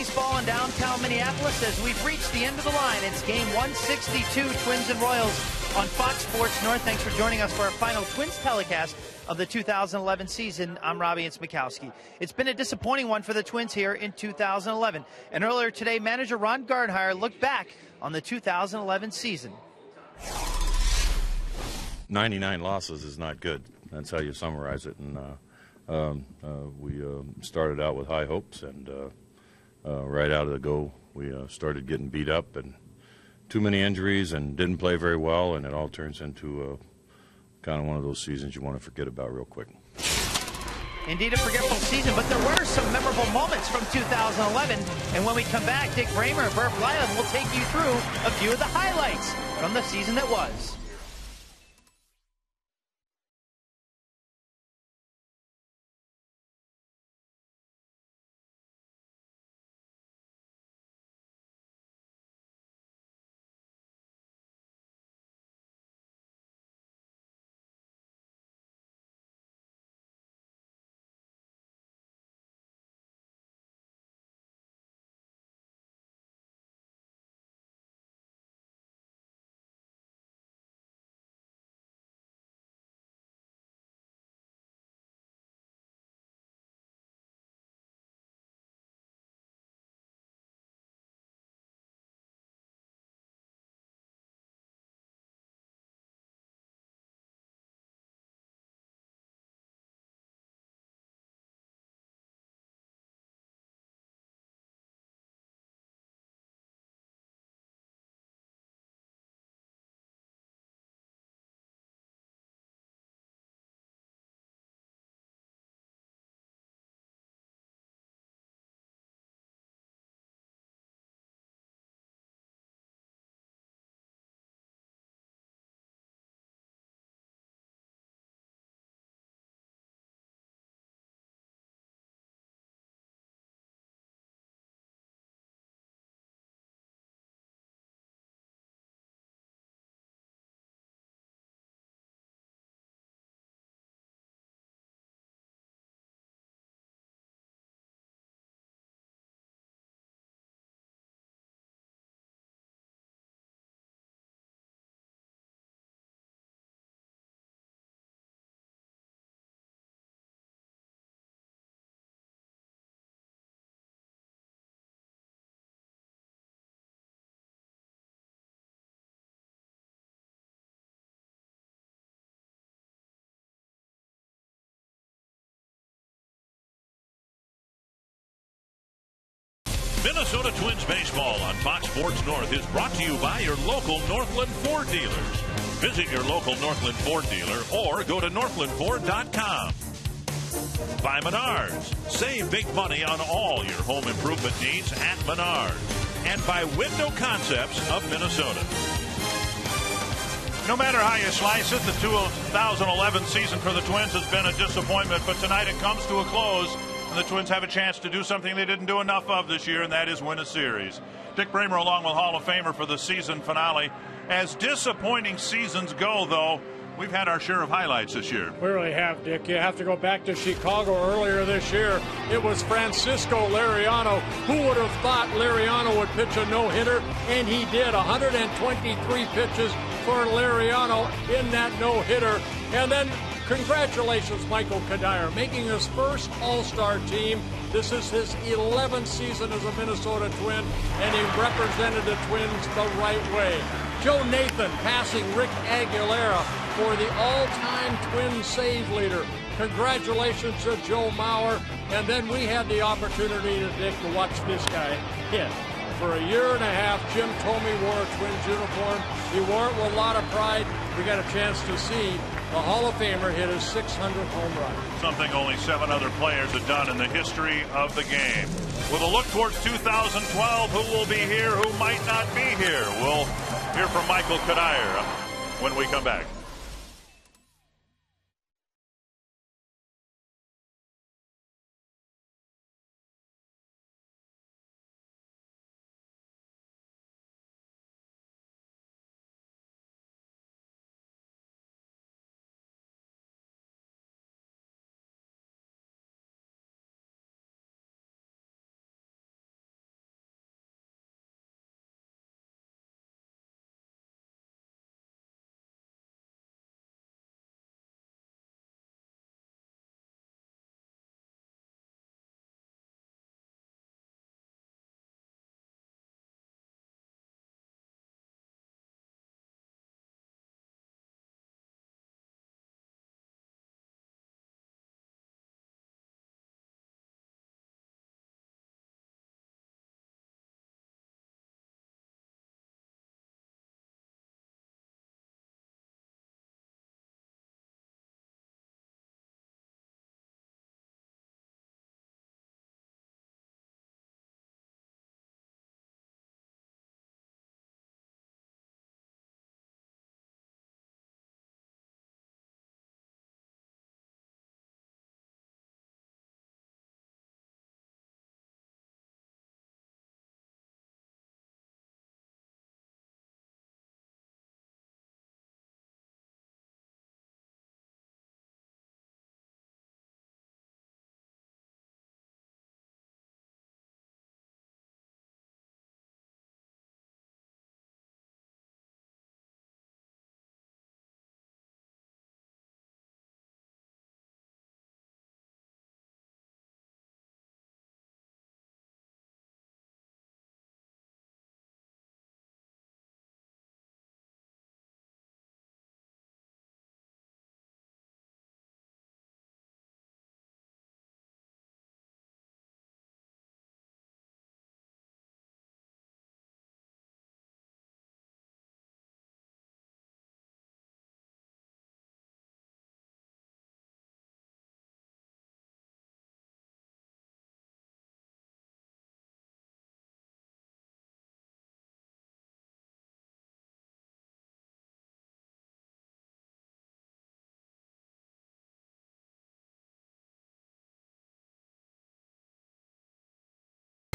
baseball in downtown Minneapolis as we've reached the end of the line. It's game 162, Twins and Royals on Fox Sports North. Thanks for joining us for our final Twins telecast of the 2011 season. I'm Robbie Smikowski. It's been a disappointing one for the Twins here in 2011. And earlier today, manager Ron Gardenhire looked back on the 2011 season. 99 losses is not good. That's how you summarize it. And we started out with high hopes, and right out of the go, we started getting beat up and too many injuries and didn't play very well, and it all turns into kind of one of those seasons you want to forget about real quick. Indeed, a forgetful season, but there were some memorable moments from 2011. And when we come back, Dick Bramer and Bert Blyland will take you through a few of the highlights from the season that was. Minnesota Twins baseball on Fox Sports North is brought to you by your local Northland Ford dealers. Visit your local Northland Ford dealer or go to northlandford.com. By Menards. Save big money on all your home improvement needs at Menards. And by Window Concepts of Minnesota. No matter how you slice it, the 2011 season for the Twins has been a disappointment, but tonight it comes to a close. And the Twins have a chance to do something they didn't do enough of this year, and that is win a series. Dick Bramer along with Hall of Famer for the season finale. As disappointing seasons go, though, we've had our share of highlights this year. We really have, Dick. You have to go back to Chicago earlier this year. It was Francisco Liriano. Who would have thought Liriano would pitch a no-hitter? And he did. 123 pitches for Liriano in that no-hitter. And then congratulations, Michael Cuddyer, making his first All-Star team. This is his 11th season as a Minnesota Twin, and he represented the Twins the right way. Joe Nathan passing Rick Aguilera for the all-time Twin save leader. Congratulations to Joe Mauer. And then we had the opportunity today to watch this guy hit. For a year and a half, Jim Thome wore a Twins uniform. He wore it with a lot of pride. We got a chance to see the Hall of Famer hit his 600th home run. Something only 7 other players have done in the history of the game. With a look towards 2012, who will be here, who might not be here? We'll hear from Michael Cuddyer when we come back.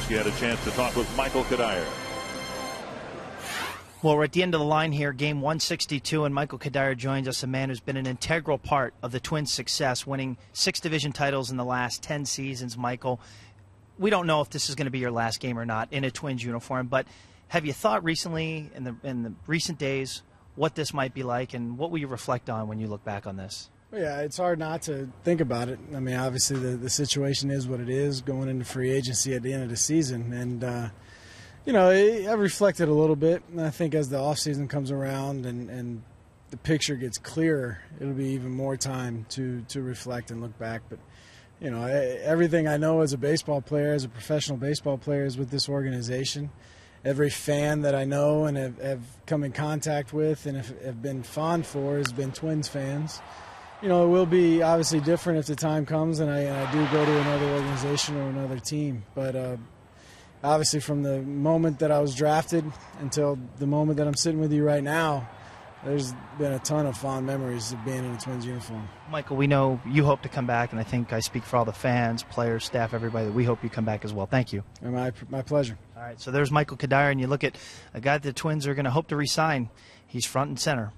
Wojnarowski had a chance to talk with Michael Cuddyer. Well, we're at the end of the line here, game 162, and Michael Cuddyer joins us, a man who's been an integral part of the Twins' success, winning 6 division titles in the last 10 seasons. Michael, we don't know if this is going to be your last game or not in a Twins uniform, but have you thought recently, in the recent days, what this might be like, and what will you reflect on when you look back on this? Yeah, it's hard not to think about it. I mean, obviously the situation is what it is going into free agency at the end of the season. And, you know, I've reflected a little bit. And I think as the offseason comes around and the picture gets clearer, it'll be even more time to reflect and look back. But, you know, everything I know as a baseball player, as a professional baseball player, is with this organization. Every fan that I know and have come in contact with and have been fond for has been Twins fans. You know, it will be obviously different if the time comes and I do go to another organization or another team. But obviously from the moment that I was drafted until the moment that I'm sitting with you right now, there's been a ton of fond memories of being in a Twins uniform. Michael, we know you hope to come back, and I think I speak for all the fans, players, staff, everybody, that we hope you come back as well. Thank you. My pleasure. All right, so there's Michael Cuddyer, and you look at a guy that the Twins are going to hope to re-sign. He's front and center.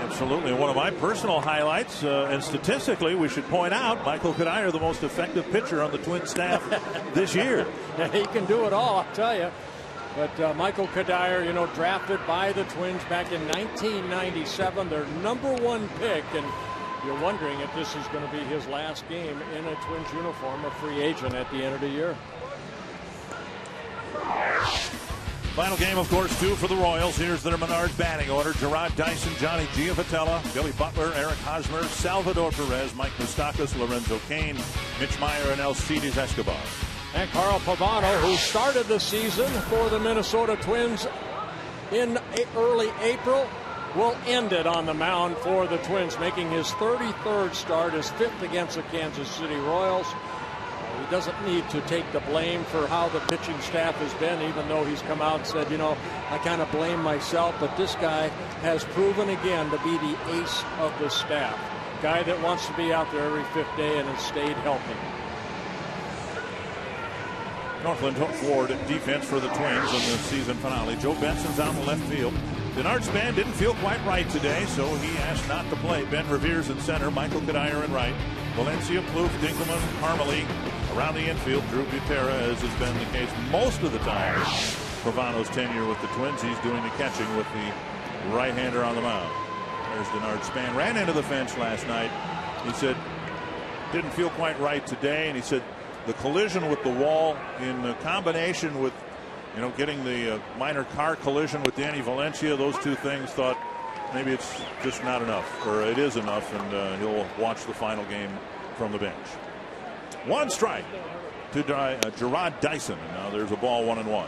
Absolutely. One of my personal highlights, and statistically, we should point out, Michael Cuddyer, the most effective pitcher on the Twins staff this year. Yeah, he can do it all, I'll tell you. But Michael Cuddyer, you know, drafted by the Twins back in 1997, their #1 pick, and you're wondering if this is going to be his last game in a Twins uniform, a free agent at the end of the year. Final game, of course, too, for the Royals. Here's their Menard batting order. Gerard Dyson, Johnny Giavotella, Billy Butler, Eric Hosmer, Salvador Perez, Mike Moustakas, Lorenzo Cain, Mitch Meyer, and Alcides Escobar. And Carl Pavano, who started the season for the Minnesota Twins in early April, will end it on the mound for the Twins, making his 33rd start, his 5th against the Kansas City Royals. He doesn't need to take the blame for how the pitching staff has been, even though he's come out and said, you know, I kind of blame myself, but this guy has proven again to be the ace of the staff. Guy that wants to be out there every 5th day and has stayed healthy. Northland Ward defense for the Twins in the season finale. Joe Benson's out in left field. Denard Span didn't feel quite right today, so he asked not to play. Ben Revere's in center, Michael Cuddyer in right. Valencia, Plouffe, Dinkelman, Harmely around the infield. Drew Butera, as has been the case most of the time. Pavano's tenure with the Twins, he's doing the catching with the right-hander on the mound. There's Denard Span. Ran into the fence last night. He said, didn't feel quite right today, and he said, the collision with the wall in combination with, you know, getting the minor car collision with Danny Valencia, those two things, thought maybe it's just not enough, or it is enough, and he'll watch the final game from the bench. 1 strike to Gerard Dyson, and now there's a ball 1-1.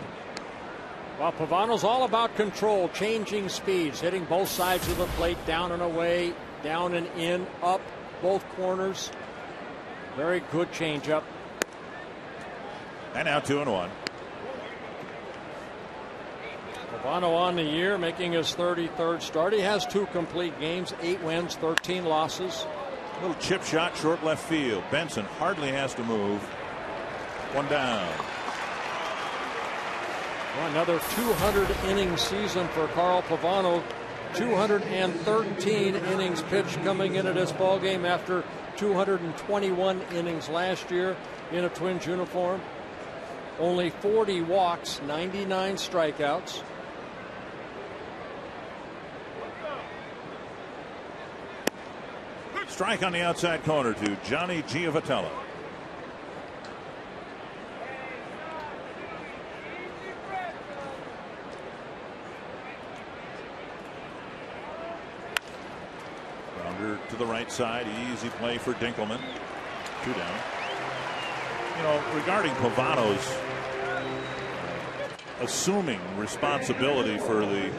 Well, Pavano's all about control, changing speeds, hitting both sides of the plate, down and away, down and in, up, both corners. Very good changeup. And now 2-1. Pavano on the year, making his 33rd start. He has 2 complete games, 8 wins, 13 losses. Little chip shot, short left field. Benson hardly has to move. 1 down. Well, another 200 inning season for Carl Pavano. 213 innings pitched coming into this ball game after 221 innings last year in a Twins uniform. Only 40 walks, 99 strikeouts. Strike on the outside corner to Johnny Giavotella. Rounder to the right side. Easy play for Dinkelman. 2 down. You know, regarding Pavano's assuming responsibility for the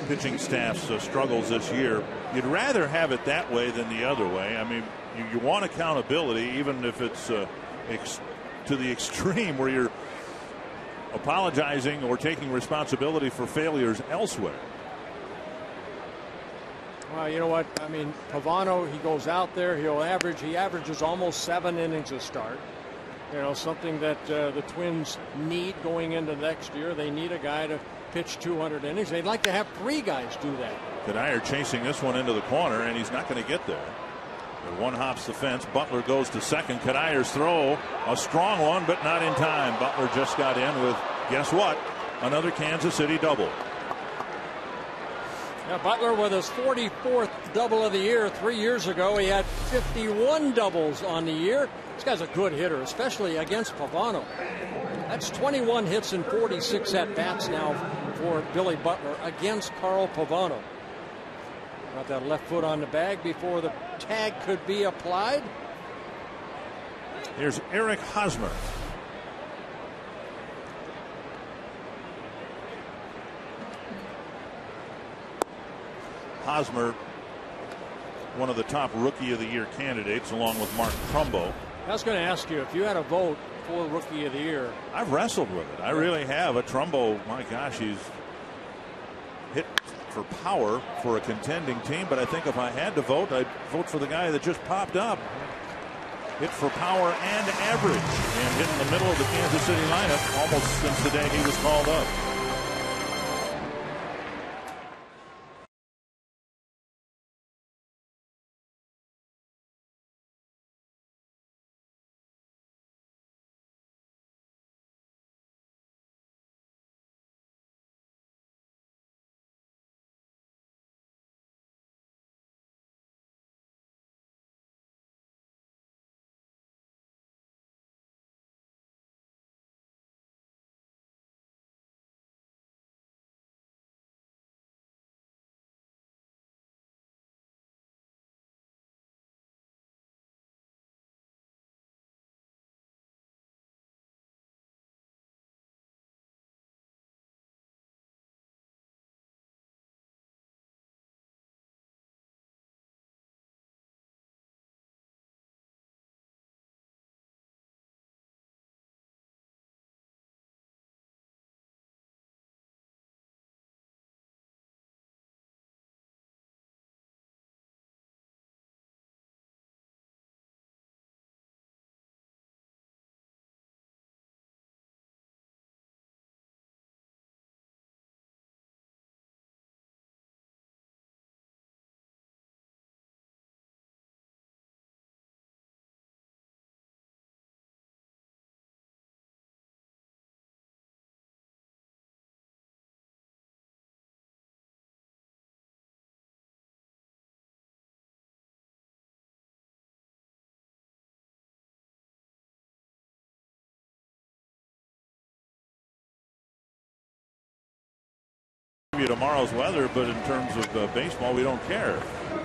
pitching staff's struggles this year, you'd rather have it that way than the other way. I mean, you want accountability, even if it's to the extreme where you're apologizing or taking responsibility for failures elsewhere. Well, you know what? I mean, Pavano, he goes out there, he averages almost 7 innings a start. You know, something that the Twins need going into next year. They need a guy to pitch 200 innings. They'd like to have 3 guys do that. Cuddyer chasing this one into the corner, and he's not going to get there. The one hops the fence. Butler goes to second. Cuddyer's throw, a strong one, but not in time. Butler just got in with, guess what? Another Kansas City double. Yeah, Butler with his 44th double of the year. 3 years ago, he had 51 doubles on the year. This guy's a good hitter, especially against Pavano. That's 21 hits and 46 at-bats now for Billy Butler against Carl Pavano. Got that left foot on the bag before the tag could be applied. Here's Eric Hosmer. Hosmer, one of the top Rookie of the Year candidates, along with Mark Trumbo. I was going to ask you if you had a vote for Rookie of the Year. I've wrestled with it. I really have. A Trumbo, my gosh, he's hit for power for a contending team, but I think if I had to vote, I'd vote for the guy that just popped up. Hit for power and average, and hit in the middle of the Kansas City lineup almost since the day he was called up. Tomorrow's weather, but in terms of baseball, we don't care.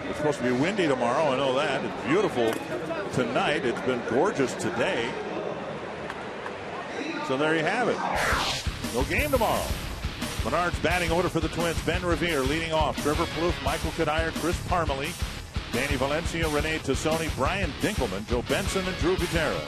It's supposed to be windy tomorrow. I know that. It's beautiful tonight. It's been gorgeous today. So there you have it. No game tomorrow. Menard's batting order for the Twins. Ben Revere leading off. Trevor Plouffe, Michael Cuddyer, Chris Parmelee, Danny Valencia, Rene Tassoni, Brian Dinkelman, Joe Benson, and Drew Gutierrez.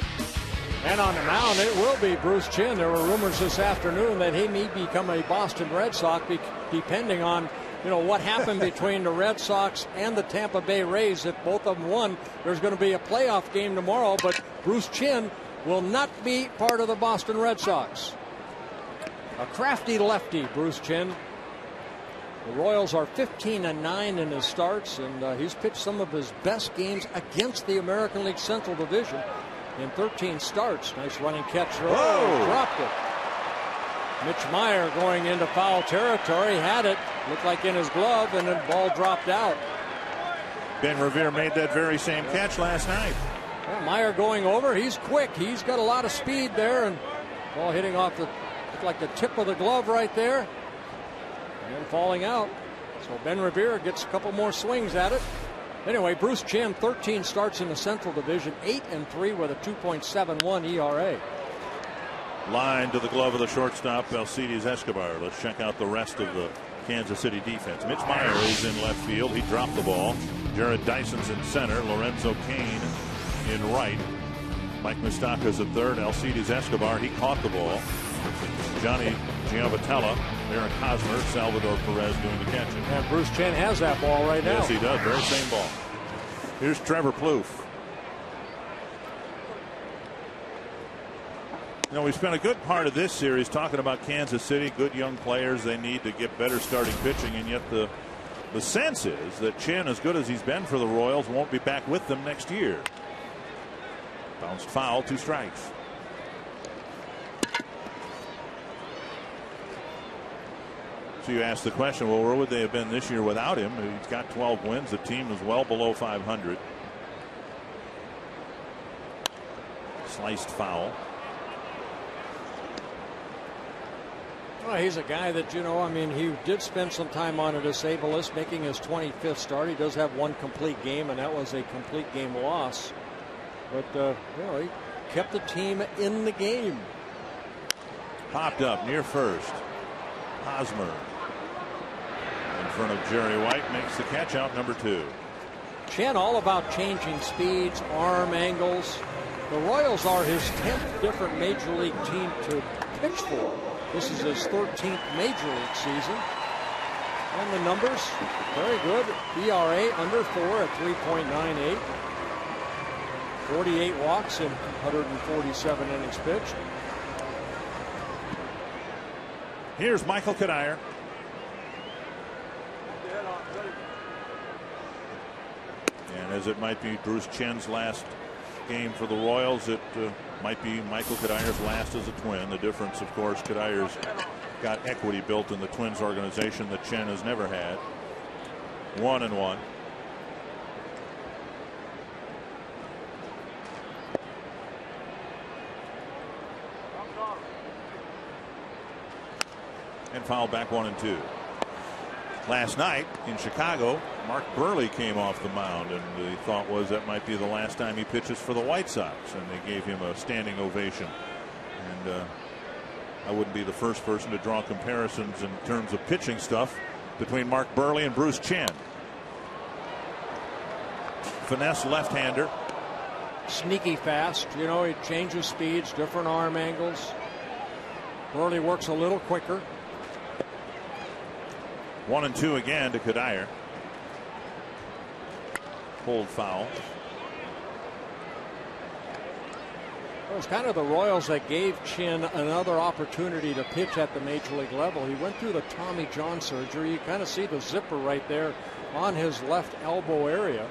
And on the mound, it will be Bruce Chinn. There were rumors this afternoon that he may become a Boston Red Sox, depending on, what happened between the Red Sox and the Tampa Bay Rays. If both of them won, there's going to be a playoff game tomorrow, but Bruce Chinn will not be part of the Boston Red Sox. A crafty lefty, Bruce Chinn. The Royals are 15-9 in his starts, and he's pitched some of his best games against the American League Central Division. In 13 starts. Nice running catch. Oh, dropped it. Mitch Meyer going into foul territory. Had it. Looked like in his glove, and the ball dropped out. Ben Revere made that very same catch last night. Well, Meyer going over. He's quick. He's got a lot of speed there, and ball hitting off the, looked like the tip of the glove right there. And falling out. So Ben Revere gets a couple more swings at it. Anyway, Bruce Chinn, 13 starts in the Central Division, 8-3 with a 2.71 ERA. Line to the glove of the shortstop, Alcides Escobar. Let's check out the rest of the Kansas City defense. Mitch Meyer is in left field. He dropped the ball. Jared Dyson's in center. Lorenzo Cain in right. Mike Moustakas at third. Alcides Escobar, he caught the ball. Johnny Giavatella, Eric Hosmer, Salvador Perez doing the catching. And Bruce Chinn has that ball right now. Yes, he does. Very same ball. Here's Trevor Plouffe. You know, we spent a good part of this series talking about Kansas City, good young players. They need to get better starting pitching, and yet the sense is that Chin, as good as he's been for the Royals, won't be back with them next year. Bounced foul, 2 strikes. So you ask the question, well, where would they have been this year without him? He's got 12 wins. The team is well below 500. Sliced foul. Well, he's a guy that, you know, I mean, he did spend some time on a disabled list, making his 25th start. He does have 1 complete game, and that was a complete game loss. But, you know, he kept the team in the game. Popped up near first. Hosmer in front of Jerry White makes the catch out, number 2. Chin all about changing speeds, arm angles. The Royals are his 10th different major league team to pitch for. This is his 13th major league season. And the numbers, very good. ERA under 4 at 3.98. 48 walks in 147 innings pitched. Here's Michael Cuddyer. And as it might be Bruce Chen's last game for the Royals, it might be Michael Cuddyer's last as a Twin. The difference, of course, Cuddyer's got equity built in the Twins organization that Chen has never had. 1-1. And foul back 1-2. Last night in Chicago, Mark Burley came off the mound, and the thought was that might be the last time he pitches for the White Sox, and they gave him a standing ovation. And I wouldn't be the first person to draw comparisons in terms of pitching stuff between Mark Burley and Bruce Chen. Finesse left-hander. Sneaky fast, you know, he changes speeds, different arm angles. Burley works a little quicker. 1-2 again to Cuddyer. Pulled foul. It was kind of the Royals that gave Chin another opportunity to pitch at the major league level. He went through the Tommy John surgery. You kind of see the zipper right there on his left elbow area.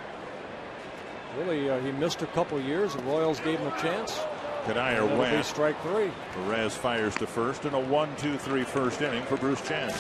Really, he missed a couple years. The Royals gave him a chance. Cuddyer went. Strike 3. Perez fires to first in a 1-2-3 first inning for Bruce Chen.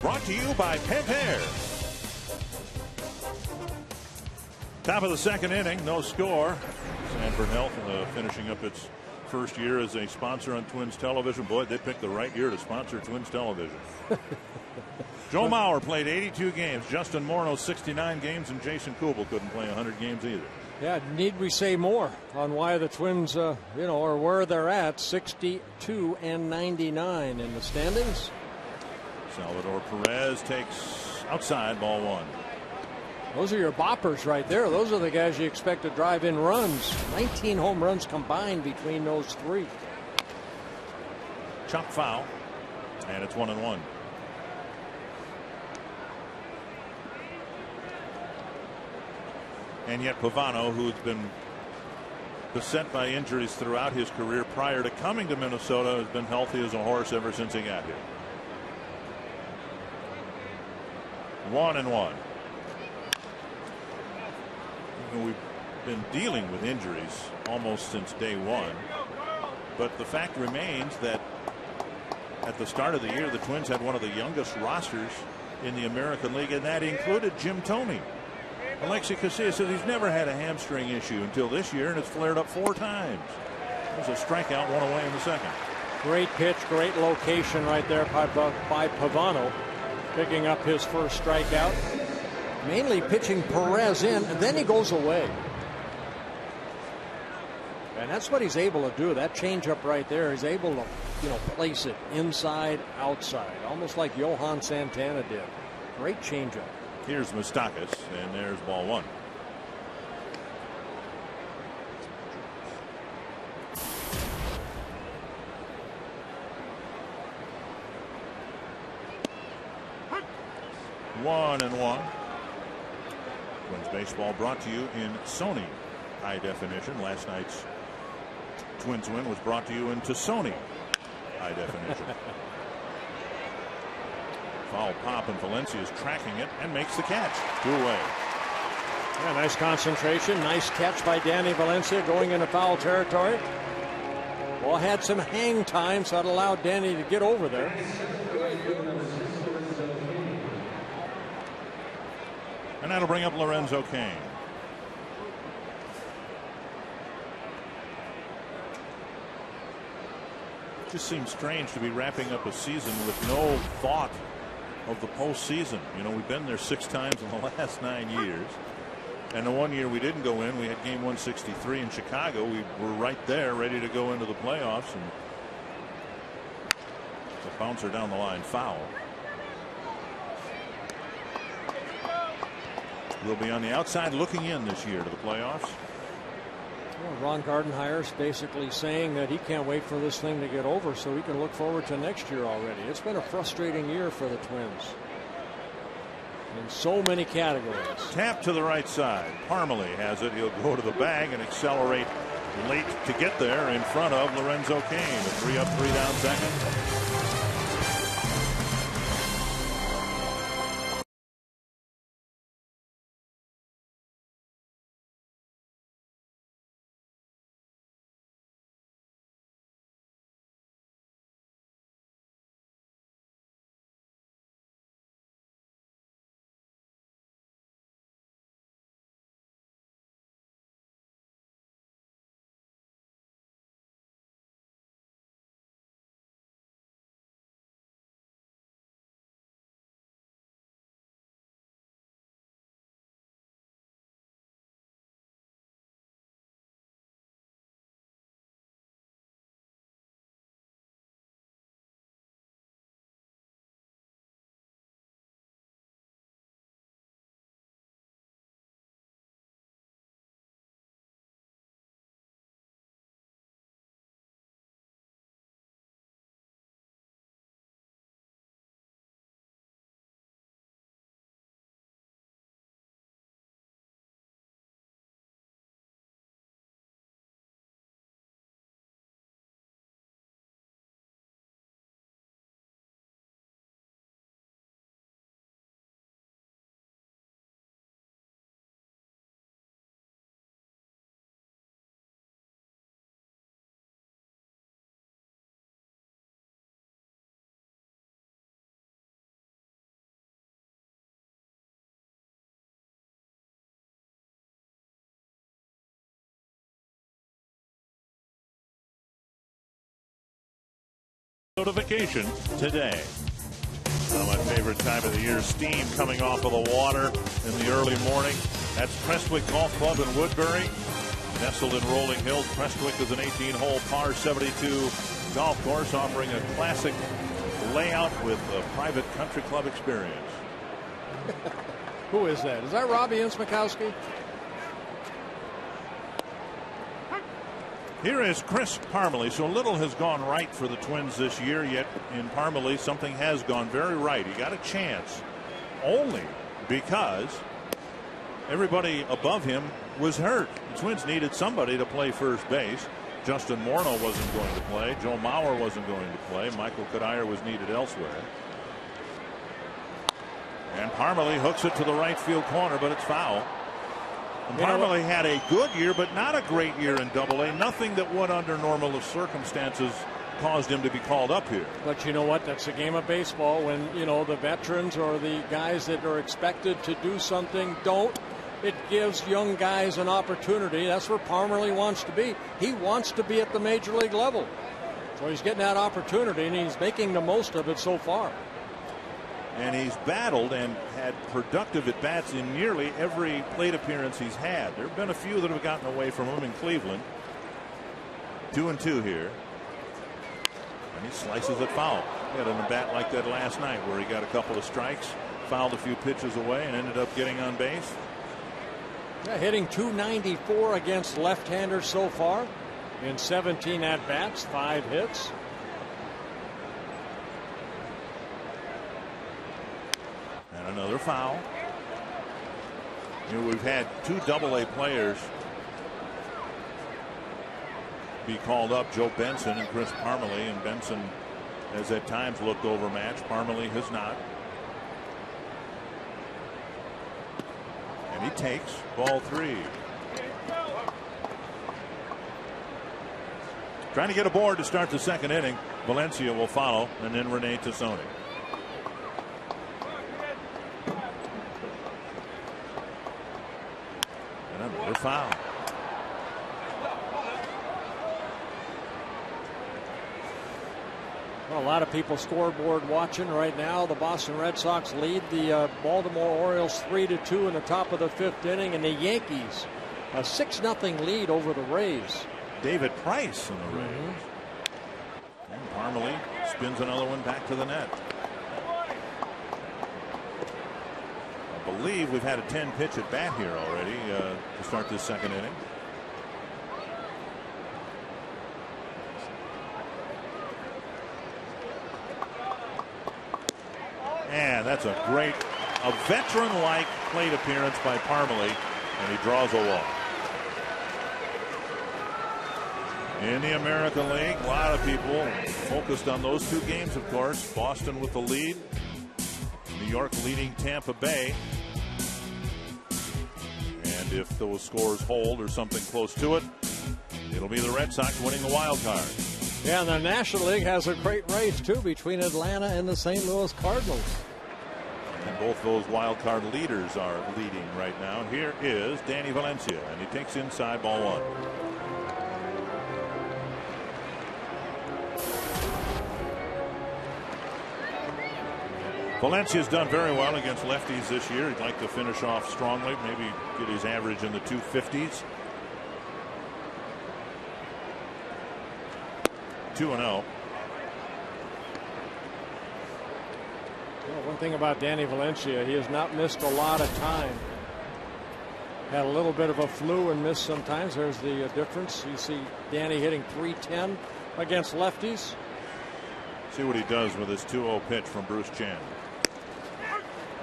Brought to you by Pentair. Top of the second inning, no score. Sanford Health finishing up its first year as a sponsor on Twins television. Boy, they picked the right year to sponsor Twins television. Joe Mauer played 82 games. Justin Morneau 69 games, and Jason Kubel couldn't play 100 games either. Yeah, need we say more on why the Twins, or where they're at, 62 and 99 in the standings. Salvador Perez takes outside, ball one. Those are your boppers right there. Those are the guys you expect to drive in runs. 19 home runs combined between those three. Chop foul, and it's 1-1. And yet Pavano, who's been beset by injuries throughout his career prior to coming to Minnesota, has been healthy as a horse ever since he got here. 1-1. We've been dealing with injuries almost since day one, but the fact remains that at the start of the year the Twins had one of the youngest rosters in the American League, and that included Jim Thome. Alexi Casilla says he's never had a hamstring issue until this year, and it's flared up 4 times. There's a strikeout, 1 away in the second. Great pitch, great location right there by Pavano, picking up his first strikeout. Mainly pitching Perez in, and then he goes away. And that's what he's able to do. That changeup right there, he's able to, place it inside, outside, almost like Johan Santana did. Great changeup. Here's Moustakas, and there's ball one. One and one. Twins baseball brought to you in Sony high definition. Last night's Twins win was brought to you in Sony high definition. Foul pop, and Valencia is tracking it and makes the catch. 2 away. Yeah, nice concentration. Nice catch by Danny Valencia going into foul territory. Ball had some hang time, so it allowed Danny to get over there. And that'll bring up Lorenzo Cain. It just seems strange to be wrapping up a season with no thought of the postseason. We've been there 6 times in the last 9 years. And the one year we didn't go in, we had game 163 in Chicago. We were right there ready to go into the playoffs. And the bouncer down the line, foul. We'll be on the outside looking in this year to the playoffs. Well, Ron Gardenhire's basically saying that he can't wait for this thing to get over so he can look forward to next year already. It's been a frustrating year for the Twins in so many categories. Tap to the right side. Parmalee has it. He'll go to the bag and accelerate late to get there in front of Lorenzo Cain. A 3 up, 3 down second. Notification today. My favorite time of the year, steam coming off of the water in the early morning. That's Prestwick Golf Club in Woodbury. Nestled in Rolling Hills, Prestwick is an 18-hole par 72 golf course offering a classic layout with a private country club experience. Who is that? Is that Robbie Innsmikowski? Here is Chris Parmalee. So little has gone right for the Twins this year, yet in Parmalee something has gone very right. He got a chance only because everybody above him was hurt. The Twins needed somebody to play first base. Justin Morneau wasn't going to play. Joe Mauer wasn't going to play. Michael Cuddyer was needed elsewhere. And Parmalee hooks it to the right field corner, but it's foul. And Parmalee had a good year, but not a great year in Double-A. Nothing that would, under normal circumstances, caused him to be called up here. But you know what? That's a game of baseball when, you know, the veterans or the guys that are expected to do something don't. It gives young guys an opportunity. That's where Parmalee wants to be. He wants to be at the major league level. So he's getting that opportunity, and he's making the most of it so far. And he's battled and had productive at bats in nearly every plate appearance he's had. There have been a few that have gotten away from him in Cleveland. 2-2 here. And he slices it foul. He had an at bat like that last night where he got a couple of strikes, fouled a few pitches away, and ended up getting on base. Yeah, hitting .294 against left-handers so far in 17 at-bats, 5 hits. And another foul. You know, we've had 2 Double-A players be called up, Joe Benson and Chris Parmalee, and Benson has at times looked overmatched. Parmalee has not. And he takes ball 3. Trying to get aboard to start the second inning. Valencia will follow, and then Rene Tassone. And another foul. Well, a lot of people scoreboard watching right now. The Boston Red Sox lead the Baltimore Orioles 3-2 in the top of the 5th inning, and the Yankees a 6-0 lead over the Rays. David Price in the Rays. And Parmalee spins another one back to the net. I believe we've had a 10-pitch at bat here already to start this second inning. And that's a veteran-like plate appearance by Parmalee, and he draws a walk. In the American League, a lot of people focused on those 2 games, of course. Boston with the lead, New York leading Tampa Bay. And if those scores hold or something close to it, it'll be the Red Sox winning the wild card. Yeah, and the National League has a great race, too, between Atlanta and the St. Louis Cardinals. And both those wild card leaders are leading right now. Here is Danny Valencia, and he takes inside ball 1. Valencia's done very well against lefties this year. He'd like to finish off strongly, maybe get his average in the 250s. 2-0. Well, one thing about Danny Valencia, he has not missed a lot of time. Had a little bit of a flu and missed sometimes. There's the difference. You see Danny hitting .310 against lefties. See what he does with his 2-0 pitch from Bruce Chan.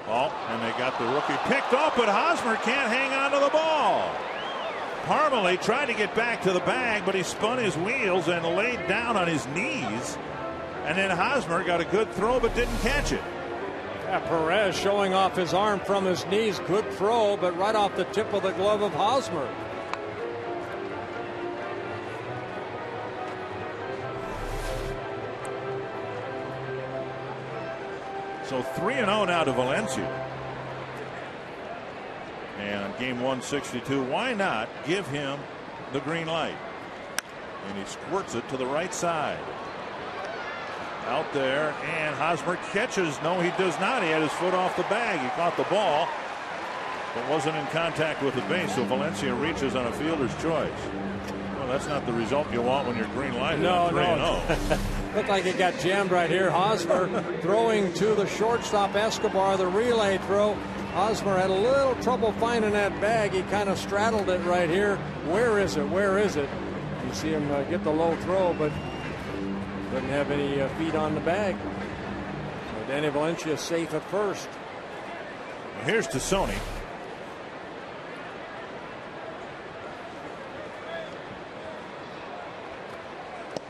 Oh, and they got the rookie picked off, but Hosmer can't hang on to the ball. Parmalee tried to get back to the bag, but he spun his wheels and laid down on his knees. And then Hosmer got a good throw, but didn't catch it. Yeah, Perez showing off his arm from his knees. Good throw, but right off the tip of the glove of Hosmer. So 3-0 now to Valencia. And game 162, why not give him the green light? And he squirts it to the right side. Out there, and Hosmer catches. No, he does not. He had his foot off the bag. He caught the ball. but wasn't in contact with the base, so Valencia reaches on a fielder's choice. Well, that's not the result you want when you're green lighted. No, 3-0. Looked like it got jammed right here. Hosmer throwing to the shortstop Escobar, the relay throw. Hosmer had a little trouble finding that bag. He kind of straddled it right here. Where is it? Where is it? You see him get the low throw, but doesn't have any feet on the bag. So Danny Valencia safe at first. Here's to Sony.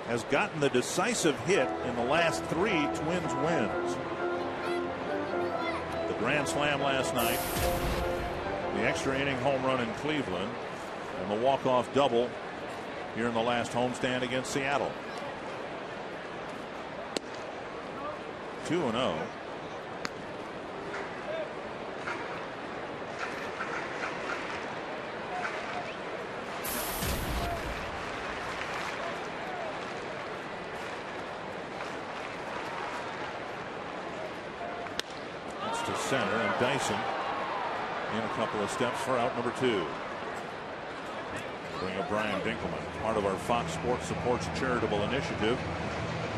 Has gotten the decisive hit in the last 3 Twins wins. The grand slam last night, the extra inning home run in Cleveland, and the walk-off double here in the last homestand against Seattle. 2-0. To center, and Dyson in a couple of steps for out number 2. Bring up Brian Dinkelman, part of our Fox Sports Supports Charitable Initiative.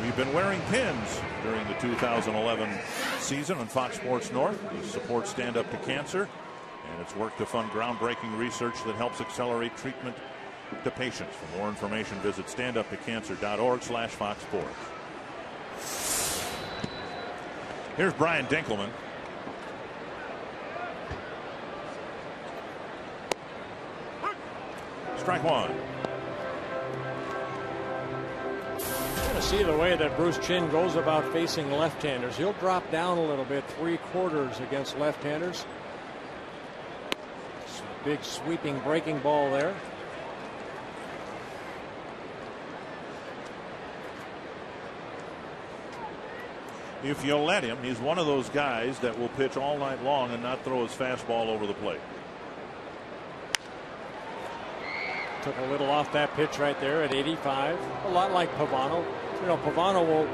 We've been wearing pins during the 2011 season on Fox Sports North. We support Stand Up to Cancer, and it's worked to fund groundbreaking research that helps accelerate treatment to patients. For more information, visit standuptocancer.org/Fox Sports. Here's Brian Dinkelman. Strike 1. You want to see the way that Bruce Chinn goes about facing left-handers. He'll drop down a little bit, 3/4 against left-handers. Big sweeping breaking ball there. If you'll let him, he's one of those guys that will pitch all night long and not throw his fastball over the plate. Took a little off that pitch right there at 85. A lot like Pavano. You know, Pavano will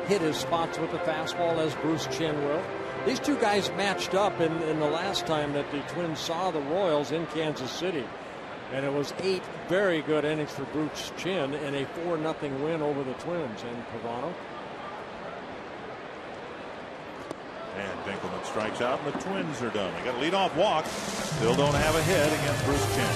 hit his spots with the fastball as Bruce Chinn will. These two guys matched up in the last time that the Twins saw the Royals in Kansas City. And it was 8 very good innings for Bruce Chinn and a 4-0 win over the Twins and Pavano. And Dinkelman strikes out, and the Twins are done. They got a leadoff walk. Still don't have a hit against Bruce Chinn.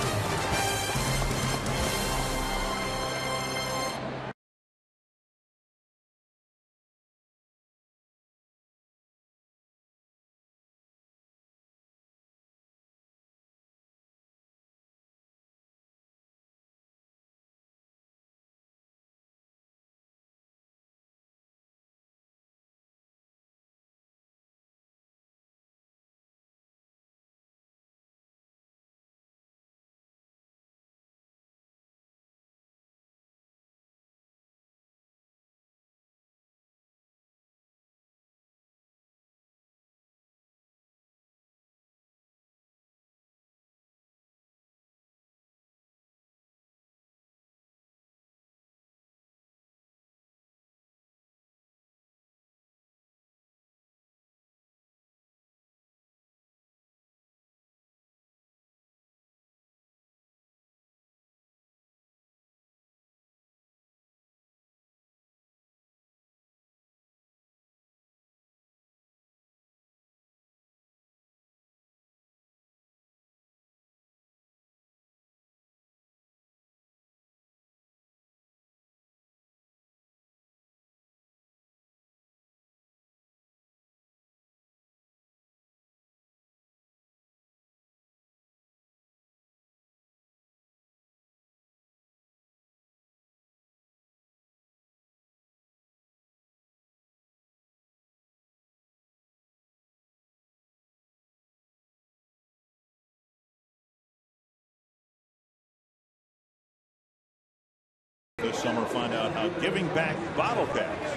This summer, find out how giving back bottle caps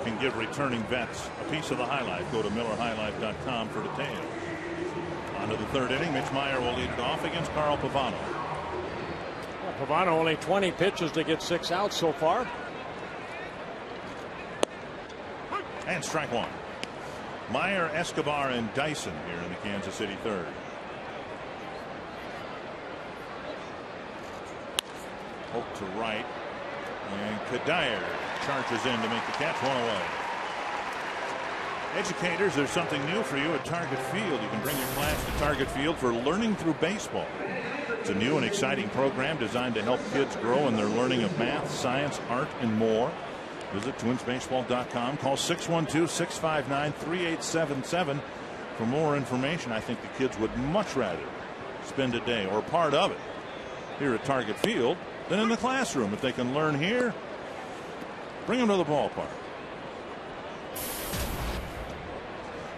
can give returning vets a piece of the high life. Go to MillerHighLife.com for details. On to the 3rd inning. Mitch Meyer will lead it off against Carl Pavano. Well, Pavano only 20 pitches to get 6 outs so far. And strike 1. Meyer, Escobar, and Dyson here in the Kansas City 3rd. Holt to right. And Cuddyer charges in to make the catch, 1 away. Educators, there's something new for you at Target Field. You can bring your class to Target Field for Learning Through Baseball. It's a new and exciting program designed to help kids grow in their learning of math, science, art, and more. Visit twinsbaseball.com. Call 612-659-3877 for more information. I think the kids would much rather spend a day or part of it here at Target Field than in the classroom. If they can learn here, bring them to the ballpark.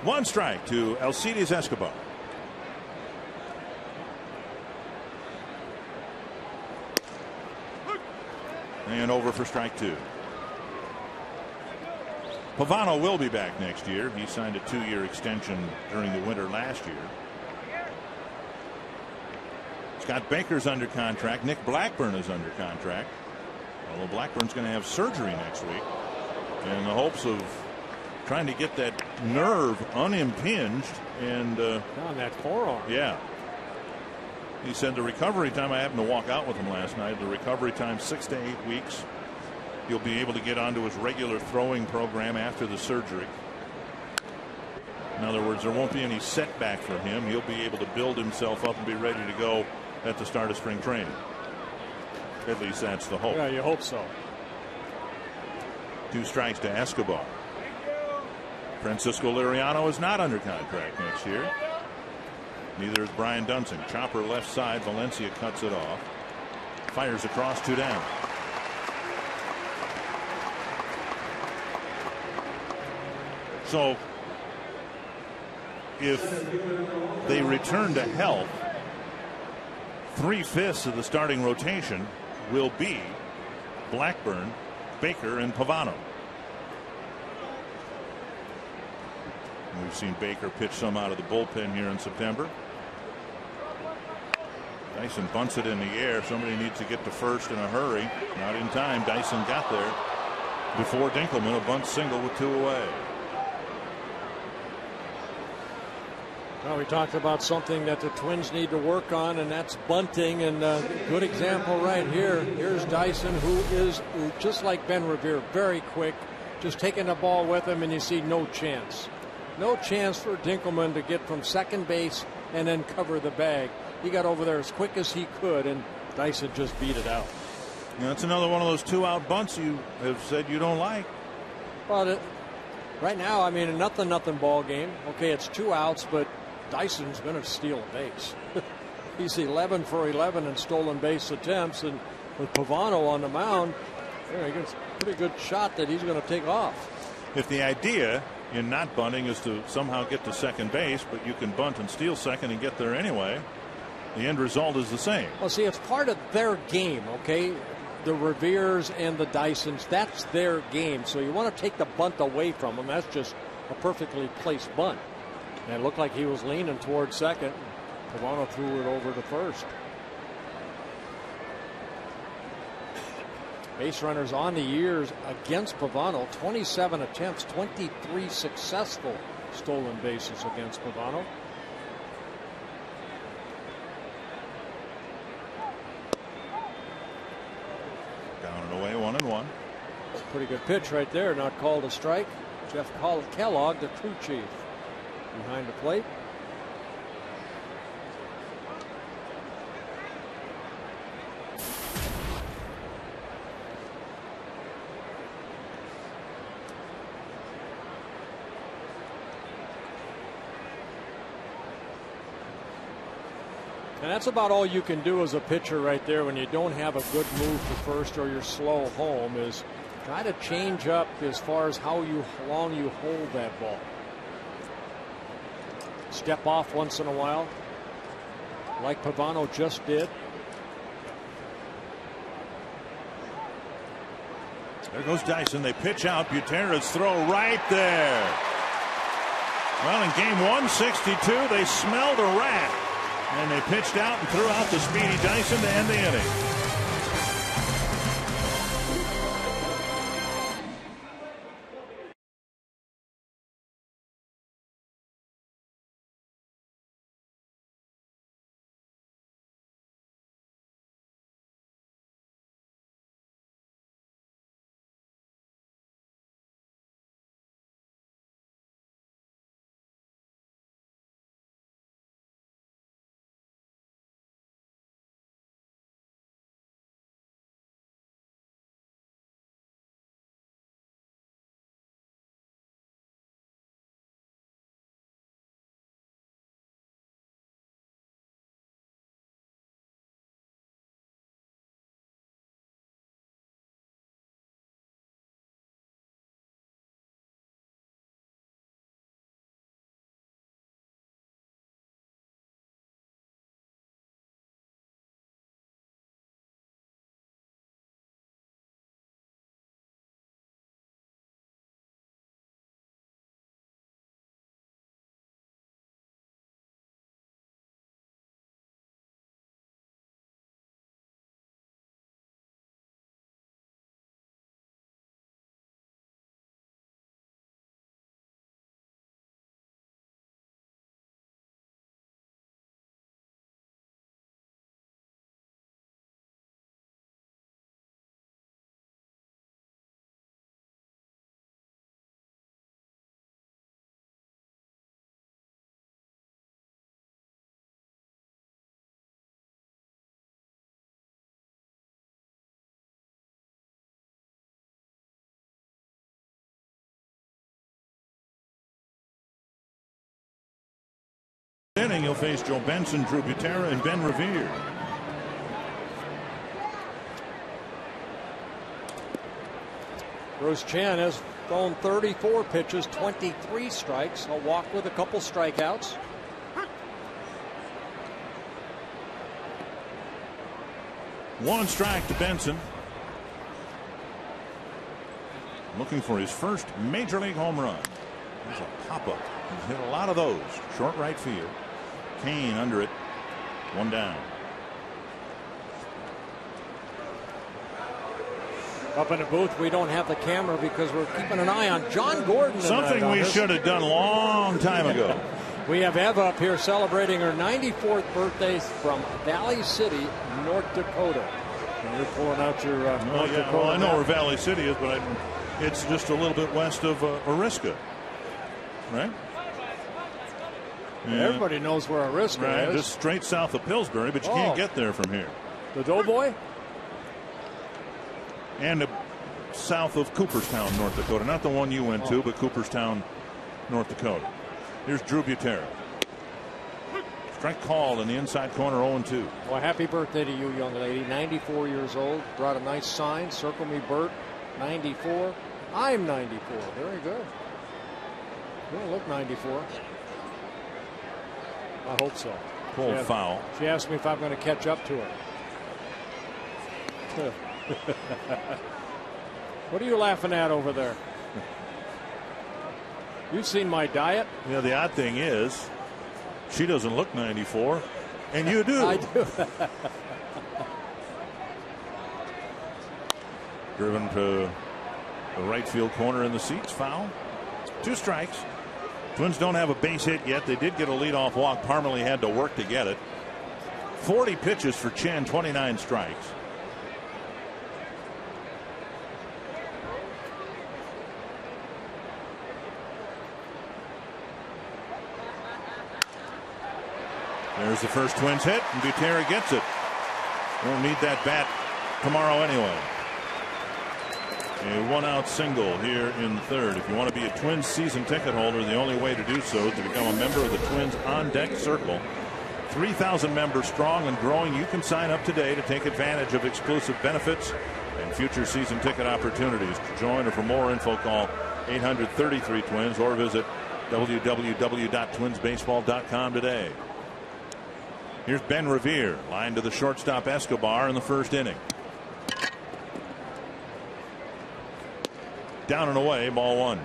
1 strike to Alcides Escobar. And over for strike 2. Pavano will be back next year. He signed a 2-year extension during the winter last year. Scott Baker's under contract. Nick Blackburn is under contract. Although Blackburn's going to have surgery next week in the hopes of trying to get that nerve unimpinged and on that forearm. Yeah. He said the recovery time, I happened to walk out with him last night, the recovery time 6 to 8 weeks. He'll be able to get onto his regular throwing program after the surgery. In other words, there won't be any setback for him. He'll be able to build himself up and be ready to go at the start of spring training. At least that's the hope. Yeah, you hope so. 2 strikes to Escobar. Francisco Liriano is not under contract next year. Neither is Brian Dunsing. Chopper left side. Valencia cuts it off. Fires across, 2 down. So if they return to health, 3/5 of the starting rotation will be Blackburn, Baker, and Pavano. We've seen Baker pitch some out of the bullpen here in September. Dyson bunts it in the air. Somebody needs to get to first in a hurry. Not in time. Dyson got there before Dinkelman. A bunt single with 2 away. Well, we talked about something that the Twins need to work on, and that's bunting. And a good example right here. Here's Dyson, who is just like Ben Revere, very quick, just taking the ball with him, and you see no chance. No chance for Dinkelman to get from second base and then cover the bag. He got over there as quick as he could, and Dyson just beat it out. Yeah, that's another one of those 2-out bunts you have said you don't like. Well, right now, I mean, a nothing ball game. Okay, it's 2 outs, but Dyson's going to steal a base. He's 11 for 11 in stolen base attempts, and with Pavano on the mound, he gets a pretty good shot that he's going to take off. If the idea in not bunting is to somehow get to second base, but you can bunt and steal second and get there anyway, the end result is the same. Well, see, it's part of their game, okay? The Reveres and the Dysons, that's their game. So you want to take the bunt away from them. That's just a perfectly placed bunt. And it looked like he was leaning towards second. Pavano threw it over to first. Base runners on the years against Pavano. 27 attempts, 23 successful stolen bases against Pavano. Down and away, 1-1. Pretty good pitch right there. Not called a strike. Jeff Kellogg, the crew chief, behind the plate. And that's about all you can do as a pitcher right there when you don't have a good move to first or you're slow home, is try to change up as far as how long you hold that ball. Step off once in a while, like Pavano just did. There goes Dyson. They pitch out. Buterra's throw right there. Well, in game 162, they smelled a rat. And they pitched out and threw out the speedy Dyson to end the inning. inning, he'll face Joe Benson, Drew Butera, and Ben Revere. Bruce Chen has thrown 34 pitches, 23 strikes, a walk with a couple strikeouts. One strike to Benson. Looking for his first major league home run. There's a pop-up. He's hit a lot of those. Short right field. Kane under it. One down. Up in the booth, we don't have the camera because we're keeping an eye on John Gordon. Something we should have done a long time ago. We have Eva up here celebrating her 94th birthday from Valley City, North Dakota. And you're pulling out your North Dakota. Well, I know where Valley City is, but it's just a little bit west of Oriska, right? Yeah. Everybody knows where Oriska is. Just straight south of Pillsbury, but you can't get there from here. The Doughboy? And south of Cooperstown, North Dakota. Not the one you went to, but Cooperstown, North Dakota. Here's Drew Butera. Strike called in the inside corner, 0-2. Well, happy birthday to you, young lady. 94 years old. Brought a nice sign. Circle me, Bert. 94. I'm 94. Very good. You don't look 94. I hope so. Pull foul. She asked me if I'm going to catch up to her. What are you laughing at over there? You've seen my diet. Yeah, the odd thing is, she doesn't look 94, and you do. I do. Driven to the right field corner in the seats. Foul. 2 strikes. Twins don't have a base hit yet. They did get a leadoff walk. Parmalee had to work to get it. 40 pitches for Chen, 29 strikes. There's the first Twins hit, and Butera gets it. Won't need that bat tomorrow anyway. A 1-out single here in the third. If you want to be a Twins season ticket holder, the only way to do so is to become a member of the Twins On Deck Circle. 3,000 members strong and growing. You can sign up today to take advantage of exclusive benefits and future season ticket opportunities. To join or for more info, call 833-TWINS or visit www.twinsbaseball.com today. Here's Ben Revere, line to the shortstop Escobar in the first inning. Down and away, ball 1.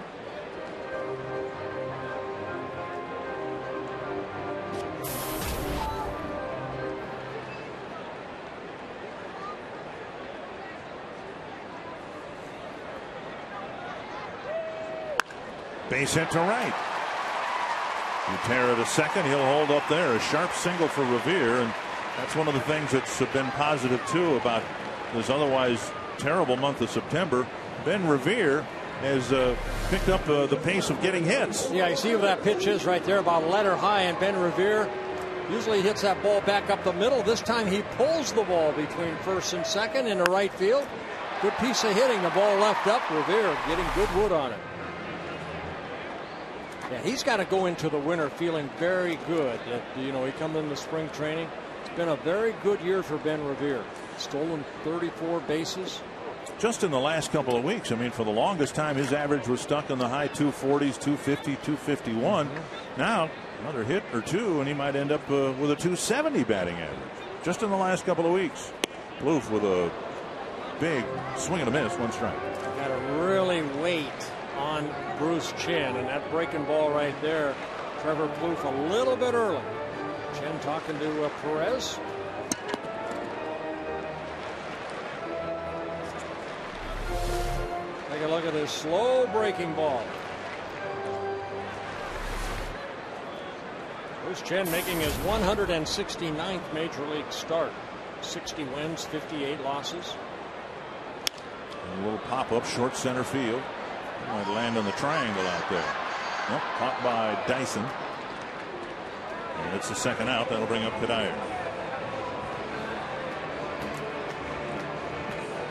Base hit to right. Butera to second. He'll hold up there. A sharp single for Revere, and that's one of the things that's been positive too about this otherwise terrible month of September. Ben Revere has picked up the pace of getting hits. Yeah, you see where that pitch is right there, about a letter high, and Ben Revere usually hits that ball back up the middle. This time he pulls the ball between first and second into right field. Good piece of hitting. The ball left up. Revere getting good wood on it. Yeah, he's got to go into the winter feeling very good. That, you know, he comes into spring training. It's been a very good year for Ben Revere. Stolen 34 bases. Just in the last couple of weeks. I mean, for the longest time, his average was stuck in the high 240s, 250, 251. Now, another hit or two, and he might end up with a 270 batting average. Just in the last couple of weeks. Plouffe with a big swing and a miss, 1 strike. Got to really wait on Bruce Chen, and that breaking ball right there, Trevor Plouffe a little bit early. Chen talking to Perez. Take a look at this slow breaking ball. Bruce Chen making his 169th major league start. 60 wins, 58 losses. A little pop-up short center field. Might land on the triangle out there. Nope, caught by Dyson. And it's the second out. That'll bring up Cuddyer.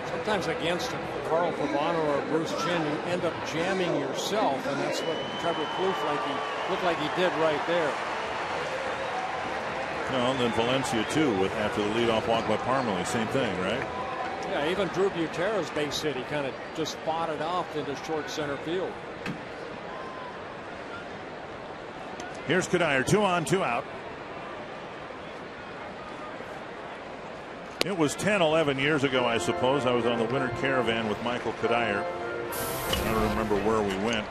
Sometimes against Carl Pavano or Bruce Chen, you end up jamming yourself, and that's what Trevor Plouffe looked like he did right there. No, and then Valencia too, after the leadoff walk by Parmalee, same thing, right? Yeah, even Drew Butero's base hit, he kind of just fought it off into short center field. Here's Cuddyer, 2 on, 2 out. It was 10, 11 years ago, I suppose. I was on the winter caravan with Michael Cuddyer. I don't remember where we went,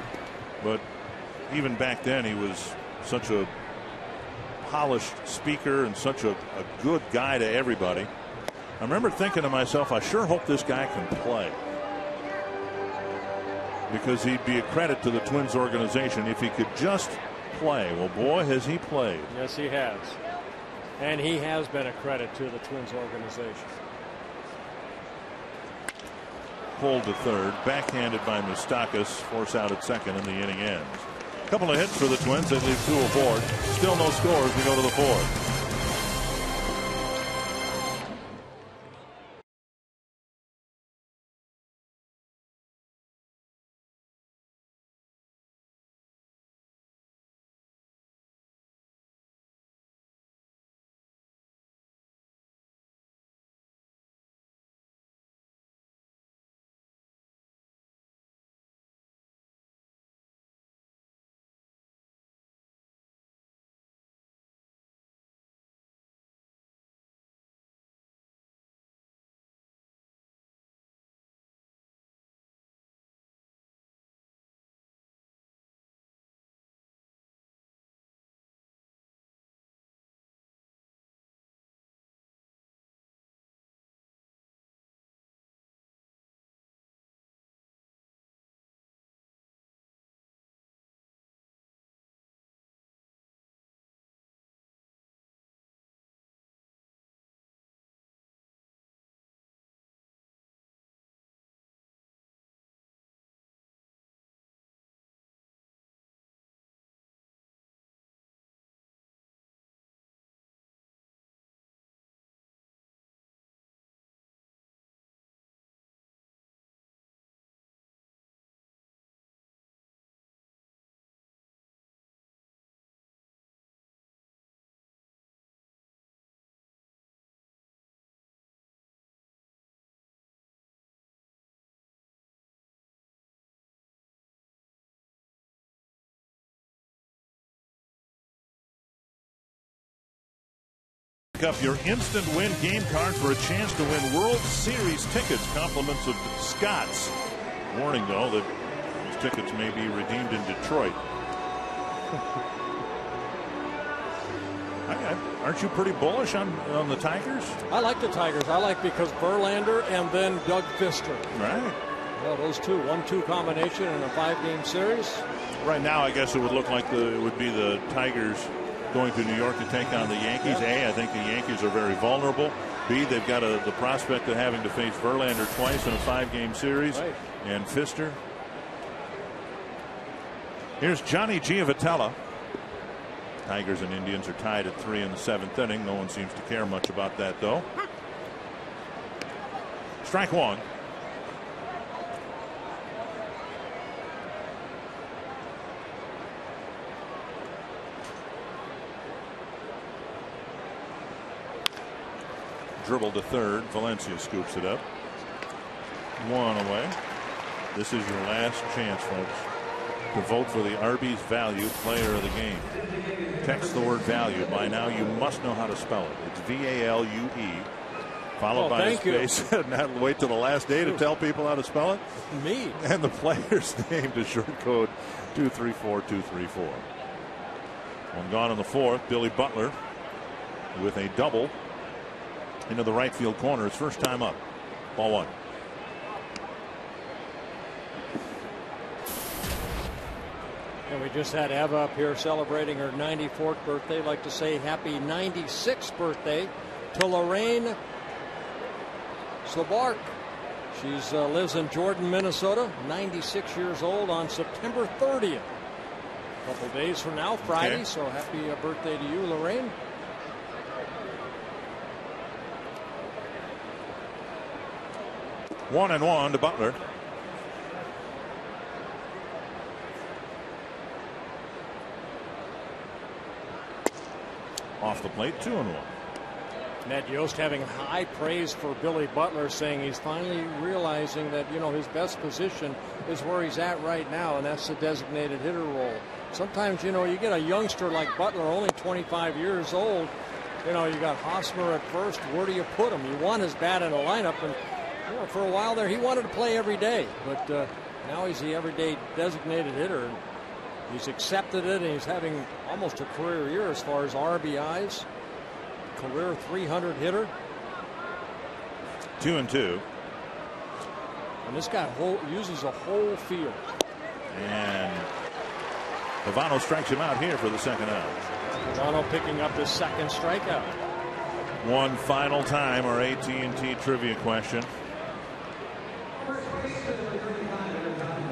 but even back then he was such a polished speaker and such a good guy to everybody. I remember thinking to myself, I sure hope this guy can play, because he'd be a credit to the Twins organization if he could just play. Well, boy, has he played. Yes, he has. And he has been a credit to the Twins organization. Pulled to third, backhanded by Moustakas, force out at second, and the inning ends. A couple of hits for the Twins. They leave 2 aboard. Still no scores. We go to the 4th. Up your instant win game card for a chance to win World Series tickets. Compliments of Scott's. Warning though that these tickets may be redeemed in Detroit. Aren't you pretty bullish on the Tigers? I like the Tigers. I like because Verlander and then Doug Fister. Right. Well, those two, 1-2 combination in a 5-game series. Right now, I guess it would look like it would be the Tigers going to New York to take on the Yankees. A, I think the Yankees are very vulnerable. B, they've got the prospect of having to face Verlander twice in a 5-game series. Right. And Fister. Here's Johnny Giavotella. Tigers and Indians are tied at 3 in the 7th inning. No one seems to care much about that, though. Strike 1. Dribble to third. Valencia scoops it up. 1 away. This is your last chance, folks, to vote for the Arby's Value Player of the Game. Text the word value. By now, you must know how to spell it. It's V-A-L-U-E, followed by a space. Not wait till the last day to tell people how to spell it. Me. And the player's name to short code 234234. One gone in the 4th. Billy Butler with a double into the right field corner. His first time up. Ball 1. And we just had Eva up here celebrating her 94th birthday. I'd like to say happy 96th birthday to Lorraine Slabark. She lives in Jordan, Minnesota. 96 years old on September 30th. A couple days from now, Friday. Okay. So happy birthday to you, Lorraine. One and one to Butler. off the plate, 2-1. Ned Yost having high praise for Billy Butler, saying he's finally realizing that, you know, his best position is where he's at right now, and that's the designated hitter role. Sometimes, you know, you get a youngster like Butler, only 25 years old. You know, you got Hosmer at first. Where do you put him? You want his bat in the lineup, and you know, for a while there, he wanted to play every day, but now he's the everyday designated hitter. And he's accepted it, and he's having almost a career year as far as RBIs. Career 300 hitter. 2-2. And this guy uses a whole field. And Pavano strikes him out here for the second out. Pavano picking up his second strikeout. One final time, our AT&T trivia question.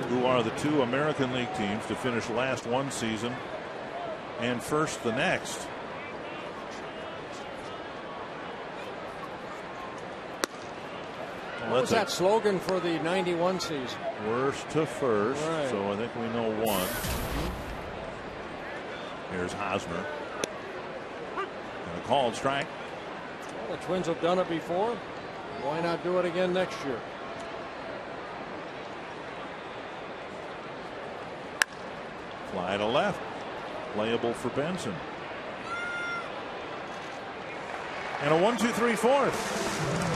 Who are the two American League teams to finish last one season and first the next? What was that slogan for the 91 season? Worst to first. Right. So I think we know one. Here's Hosmer. And a called strike. Well, the Twins have done it before. Why not do it again next year? Fly to left. Playable for Benson. And a 1-2-3 fourth.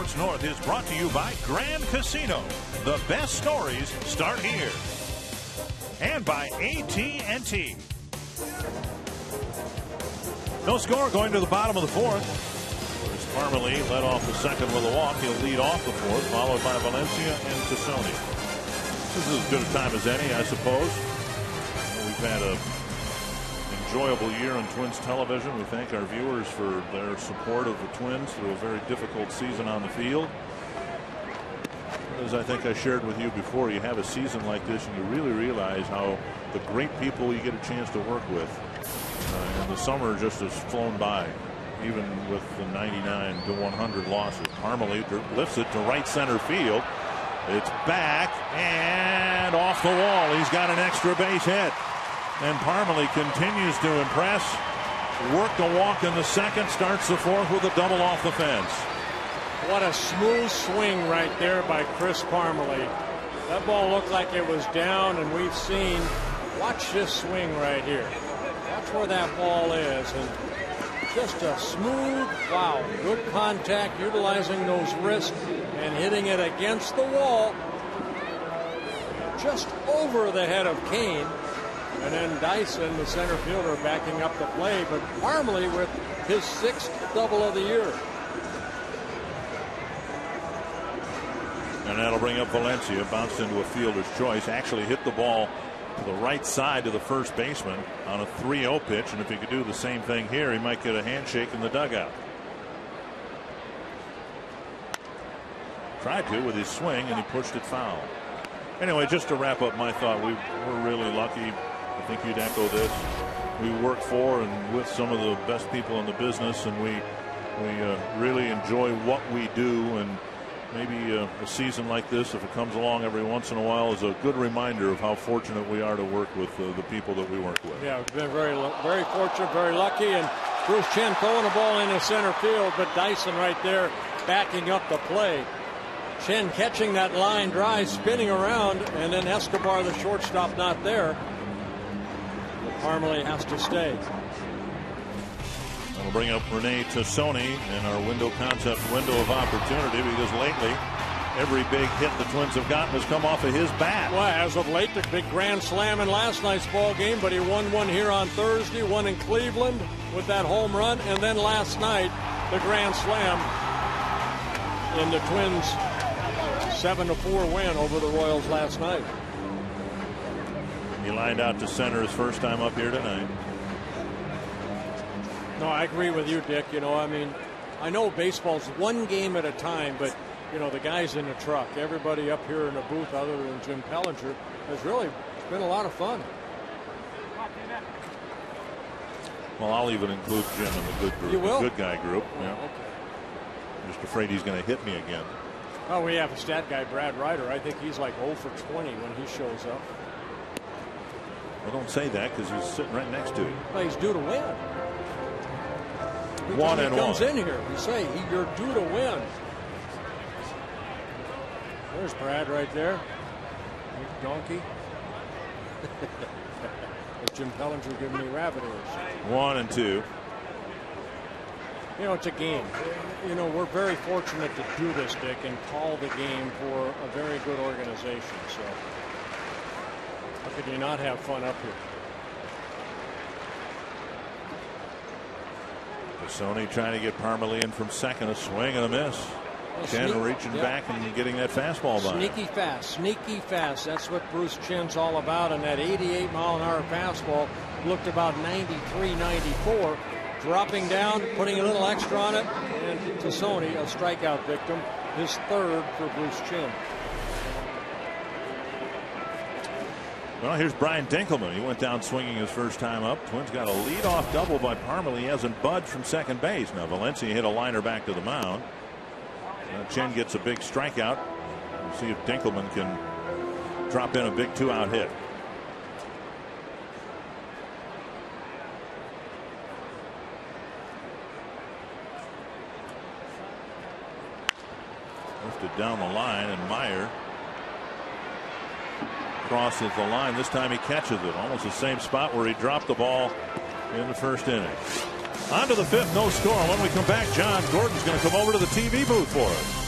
Sports North is brought to you by Grand Casino. The best stories start here. And by AT&T. No score going to the bottom of the fourth. Parmalee led off the second with a walk. He'll lead off the fourth, followed by Valencia and Tassoni. This is as good a time as any, I suppose. We've had a enjoyable year on Twins television. We thank our viewers for their support of the Twins through a very difficult season on the field. As I think I shared with you before, you have a season like this and you really realize how the great people you get a chance to work with. And the summer just has flown by, even with the 99 to 100 losses. Parmalee lifts it to right center field. It's back and off the wall. He's got an extra base hit. And Parmalee continues to impress. Worked a walk in the second, starts the fourth with a double off the fence. What a smooth swing right there by Chris Parmalee. That ball looked like it was down, and we've seen, watch this swing right here. Watch where that ball is, and just a smooth, wow, good contact, utilizing those wrists and hitting it against the wall, just over the head of Kane. And then Dyson, the center fielder, backing up the play. But Parmalee with his sixth double of the year. And that'll bring up Valencia. Bounced into a fielder's choice. Actually hit the ball to the right side to the first baseman on a 3-0 pitch. And if he could do the same thing here, he might get a handshake in the dugout. Tried to with his swing, and he pushed it foul. Anyway, just to wrap up my thought, we're really lucky. I think you'd echo this. We work for and with some of the best people in the business, and we really enjoy what we do. And maybe a season like this, if it comes along every once in a while, is a good reminder of how fortunate we are to work with the people that we work with. Yeah, we've been very fortunate, very lucky. And Bruce Chen throwing the ball into center field, but Dyson right there backing up the play. Chen catching that line drive, spinning around, and then Escobar, the shortstop, not there. Parmalee has to stay. That'll bring up Rene Tassoni in our window concept window of opportunity, because lately every big hit the Twins have gotten has come off of his bat. Well, as of late, the big grand slam in last night's ball game, but he won one here on Thursday, one in Cleveland with that home run, and then last night the grand slam in the Twins' 7-4 win over the Royals last night. He lined out to center his first time up here tonight. No, I agree with you, Dick. You know, I mean, I know baseball's one game at a time, but, you know, the guys in the truck, everybody up here in the booth other than Jim Pellinger, has really been a lot of fun. Well, I'll even include Jim in the good group. You will? The good guy group. Yeah. Yeah. Okay. Just afraid he's going to hit me again. Oh, we have a stat guy, Brad Ryder. I think he's like 0 for 20 when he shows up. Well, don't say that, because he's sitting right next to you. Well, he's due to win. One and he comes one. in here. We say you're due to win. There's Brad right there. Big donkey. Jim Pellinger giving me rabbit ears. 1 and 2. You know, it's a game. You know, we're very fortunate to do this, Dick, and call the game for a very good organization. So how could you not have fun up here? Sony trying to get Parmalee in from second. A swing and a miss. Chen reaching back and getting that fastball by. Sneaky fast, sneaky fast. That's what Bruce Chen's all about. And that 88-mile-an-hour fastball looked about 93, 94. Dropping down, putting a little extra on it, and Tassoni, a strikeout victim, his third for Bruce Chen. Well, here's Brian Dinkelman. He went down swinging his first time up. Twins got a leadoff double by Parmalee. He hasn't budged from second base. Now Valencia hit a liner back to the mound. Chen gets a big strikeout. We'll see if Dinkelman can drop in a big 2-out hit. Lifted down the line, and Meyer crosses the line. This time he catches it. Almost the same spot where he dropped the ball in the first inning. On to the fifth, no score. When we come back, John Gordon's going to come over to the TV booth for us.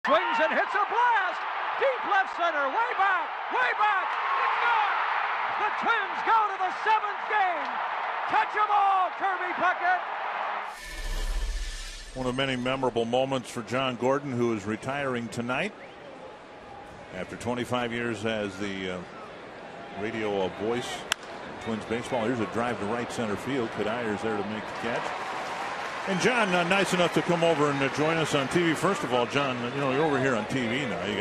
Swings and hits a blast. Deep left center. Way back. Way back. It's gone. The Twins go to the 7th game. Touch 'em all, Kirby Puckett. One of many memorable moments for John Gordon, who is retiring tonight after 25 years as the radio voice of Twins baseball. Here's a drive to right center field. Cuddyer there to make the catch. And John, nice enough to come over and join us on TV. First of all, John, you know, you're over here on TV now. You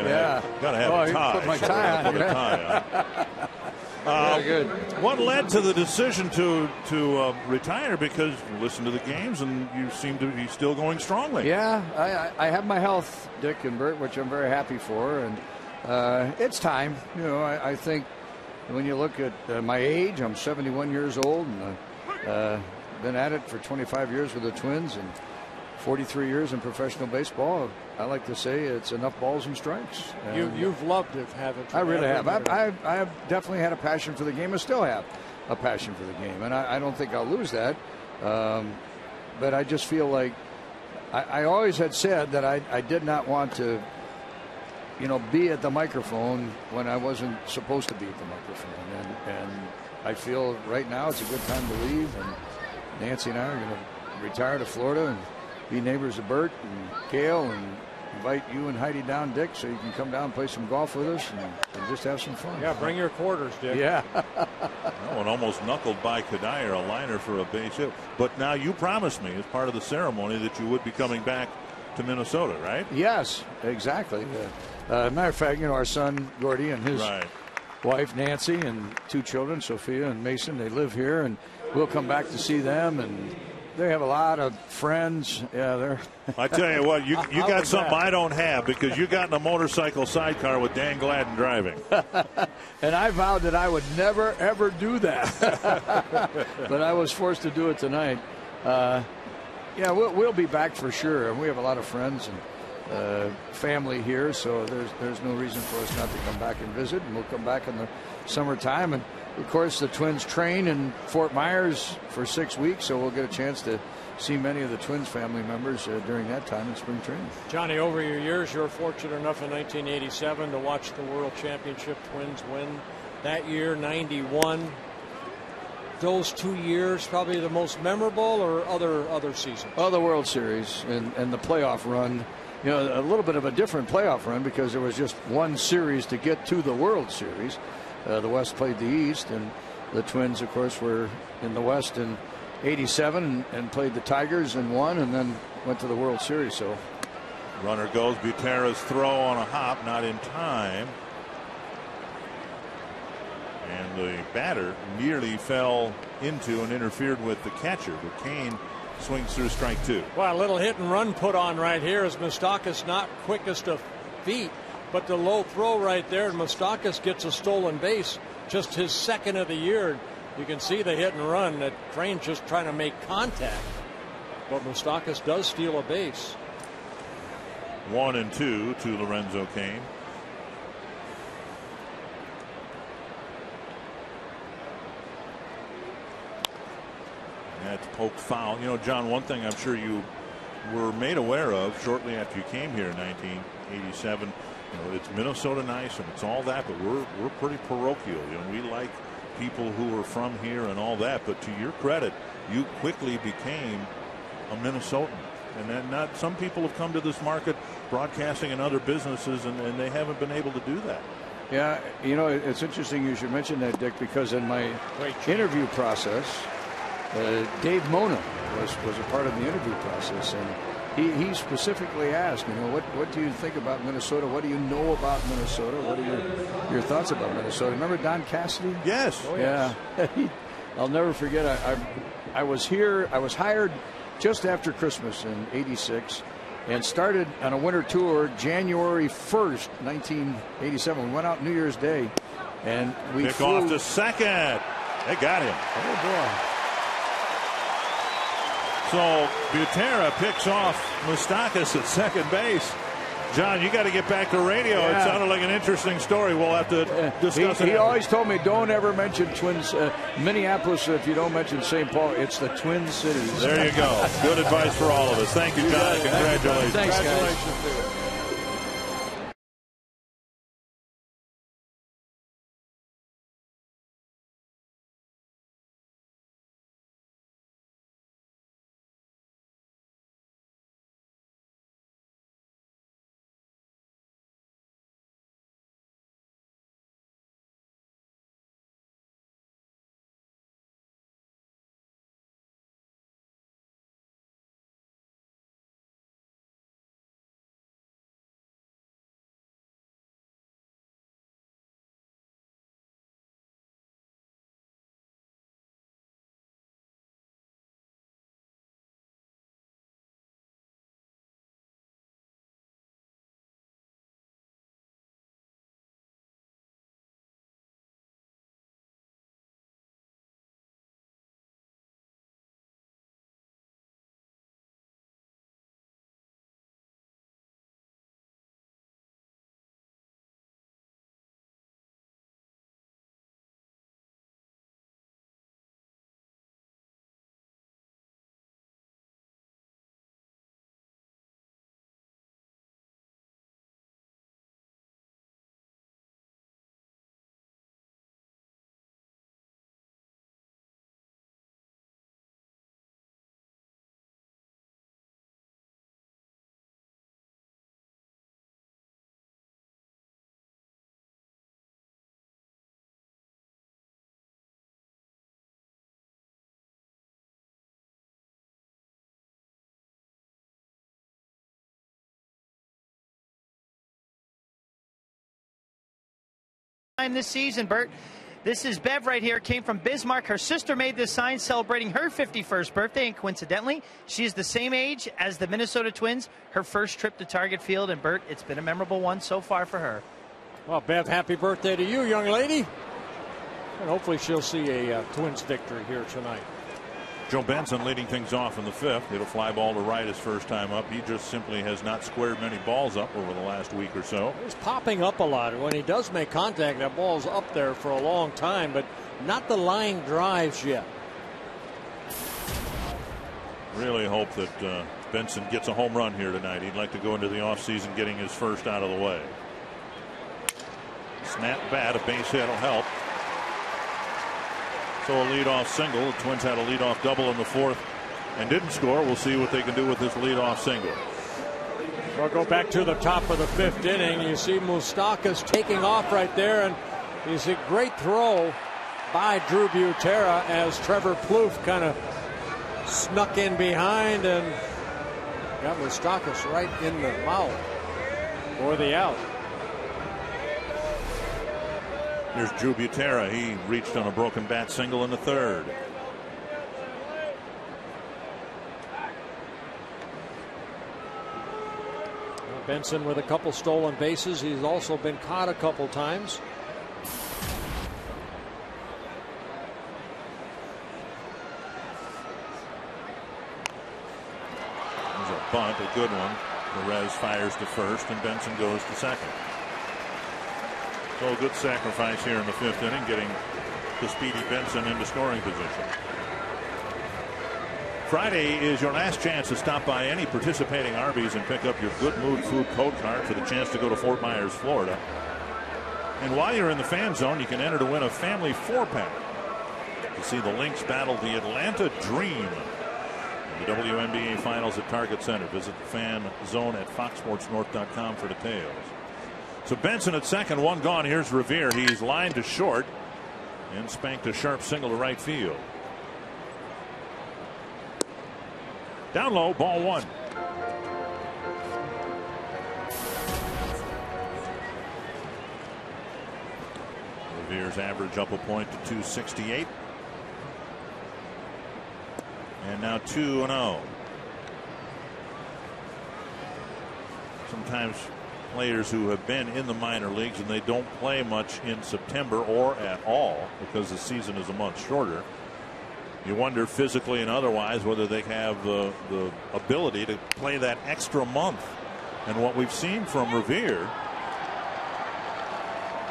gotta have a tie. Put my tie on. Put a tie on. Good. What led to the decision to retire? Because you listen to the games and you seem to be still going strongly. Yeah, I have my health, Dick and Bert, which I'm very happy for, and it's time. You know, I think when you look at my age, I'm 71 years old, and been at it for 25 years with the Twins and 43 years in professional baseball. I like to say it's enough balls and strikes. You've loved it, haven't you? I really have. I've definitely had a passion for the game. I still have a passion for the game, and I don't think I'll lose that. But I just feel like I always had said that I did not want to, you know, be at the microphone when I wasn't supposed to be at the microphone. And I feel right now it's a good time to leave. And Nancy and I are going to retire to Florida and be neighbors of Bert and Gail, and invite you and Heidi down, Dick, so you can come down and play some golf with us and just have some fun. Yeah, bring your quarters, Dick. Yeah. One almost knuckled by Cuddyer, a liner for a base hit. But now you promised me as part of the ceremony that you would be coming back to Minnesota, right? Yes, exactly. Matter of fact, you know, our son Gordy and his wife Nancy and 2 children, Sophia and Mason, they live here, and we'll come back to see them, and they have a lot of friends. Yeah, they're. I tell you what, you got something I don't have, because you got in a motorcycle sidecar with Dan Gladden driving. And I vowed that I would never, ever do that. But I was forced to do it tonight. Yeah, we'll be back for sure. And we have a lot of friends and family here, so there's no reason for us not to come back and visit. And we'll come back in the summertime. And of course, the Twins train in Fort Myers for 6 weeks, so we'll get a chance to see many of the Twins family members during that time in spring training. Johnny, over your years, you were fortunate enough in 1987 to watch the World Championship Twins win that year, 91. Those 2 years probably the most memorable, or other seasons? Well, the World Series and the playoff run. You know, a little bit of a different playoff run because there was just one series to get to the World Series. The West played the East, and the Twins, of course, were in the West in '87 and played the Tigers and won, and then went to the World Series. So, runner goes. Butera's throw on a hop, not in time, and the batter nearly fell into and interfered with the catcher. But Kane swings through strike 2. Well, a little hit and run put on right here as Moustakas not quickest of feet. But the low throw right there, and Moustakas gets a stolen base, just his 2nd of the year. You can see the hit and run that Crane's just trying to make contact. But Moustakas does steal a base. 1-2 to Lorenzo Cain. That's poked foul. You know, John, one thing I'm sure you were made aware of shortly after you came here in 1987. You know, it's Minnesota nice and it's all that, but we're pretty parochial. You know, we like people who are from here and all that. But to your credit, you quickly became a Minnesotan. And then not some people have come to this market broadcasting in other businesses, and they haven't been able to do that. Yeah, you know, it's interesting you should mention that, Dick, because in my interview process, Dave Mona was a part of the interview process, and he specifically asked, you know, what do you think about Minnesota? What do you know about Minnesota? What are your thoughts about Minnesota? Remember Don Cassidy? Yes. Oh, yes. Yeah. I'll never forget. I was here. I was hired just after Christmas in '86, and started on a winter tour January 1st, 1987. We went out New Year's Day, and we pick flew off to second. They got him. Oh boy. So Butera picks off Moustakas at second base. John, you got to get back to radio. Yeah. It sounded like an interesting story. We'll have to discuss it. He always told me, don't ever mention Twins. Minneapolis, if you don't mention St. Paul, it's the Twin Cities. There you go. Good advice for all of us. Thank you, John. Congratulations. Thanks, guys. This season, Bert. This is Bev right here, came from Bismarck. Her sister made this sign celebrating her 51st birthday, and coincidentally, she is the same age as the Minnesota Twins. Her first trip to Target Field, and Bert, it's been a memorable one so far for her. Well, Bev, happy birthday to you, young lady. And hopefully she'll see a Twins victory here tonight. Joe Benson leading things off in the 5th. Hit a fly ball to right his first time up. He just simply has not squared many balls up over the last week or so. He's popping up a lot. When he does make contact, that ball's up there for a long time, but not the line drives yet. Really hope that Benson gets a home run here tonight. He'd like to go into the offseason getting his first out of the way. Snap bat, a base hit will help. So a leadoff single. The Twins had a leadoff double in the 4th and didn't score. We'll see what they can do with this leadoff single. We'll go back to the top of the 5th inning. You see Moustakas taking off right there, and it's a great throw by Drew Butera as Trevor Plouffe kind of snuck in behind and got Moustakas right in the mouth for the out. Here's Drew Butera. He reached on a broken bat single in the 3rd. Benson with a couple stolen bases. He's also been caught a couple times. There's a bunt, a good one. Perez fires to first, and Benson goes to second. So a good sacrifice here in the 5th inning, getting the speedy Benson into scoring position. Friday is your last chance to stop by any participating Arby's and pick up your Good Mood Food code card for the chance to go to Fort Myers, Florida. And while you're in the fan zone, you can enter to win a family 4-pack to see the Lynx battle the Atlanta Dream in the WNBA Finals at Target Center. Visit the fan zone at foxsportsnorth.com for details. So Benson at second, one gone. Here's Revere. He's lined to short and spanked a sharp single to right field. Down low, ball 1. Revere's average up a point to 268. And now 2-0. Sometimes players who have been in the minor leagues and they don't play much in September or at all because the season is a month shorter. You wonder physically and otherwise whether they have the ability to play that extra month. And what we've seen from Revere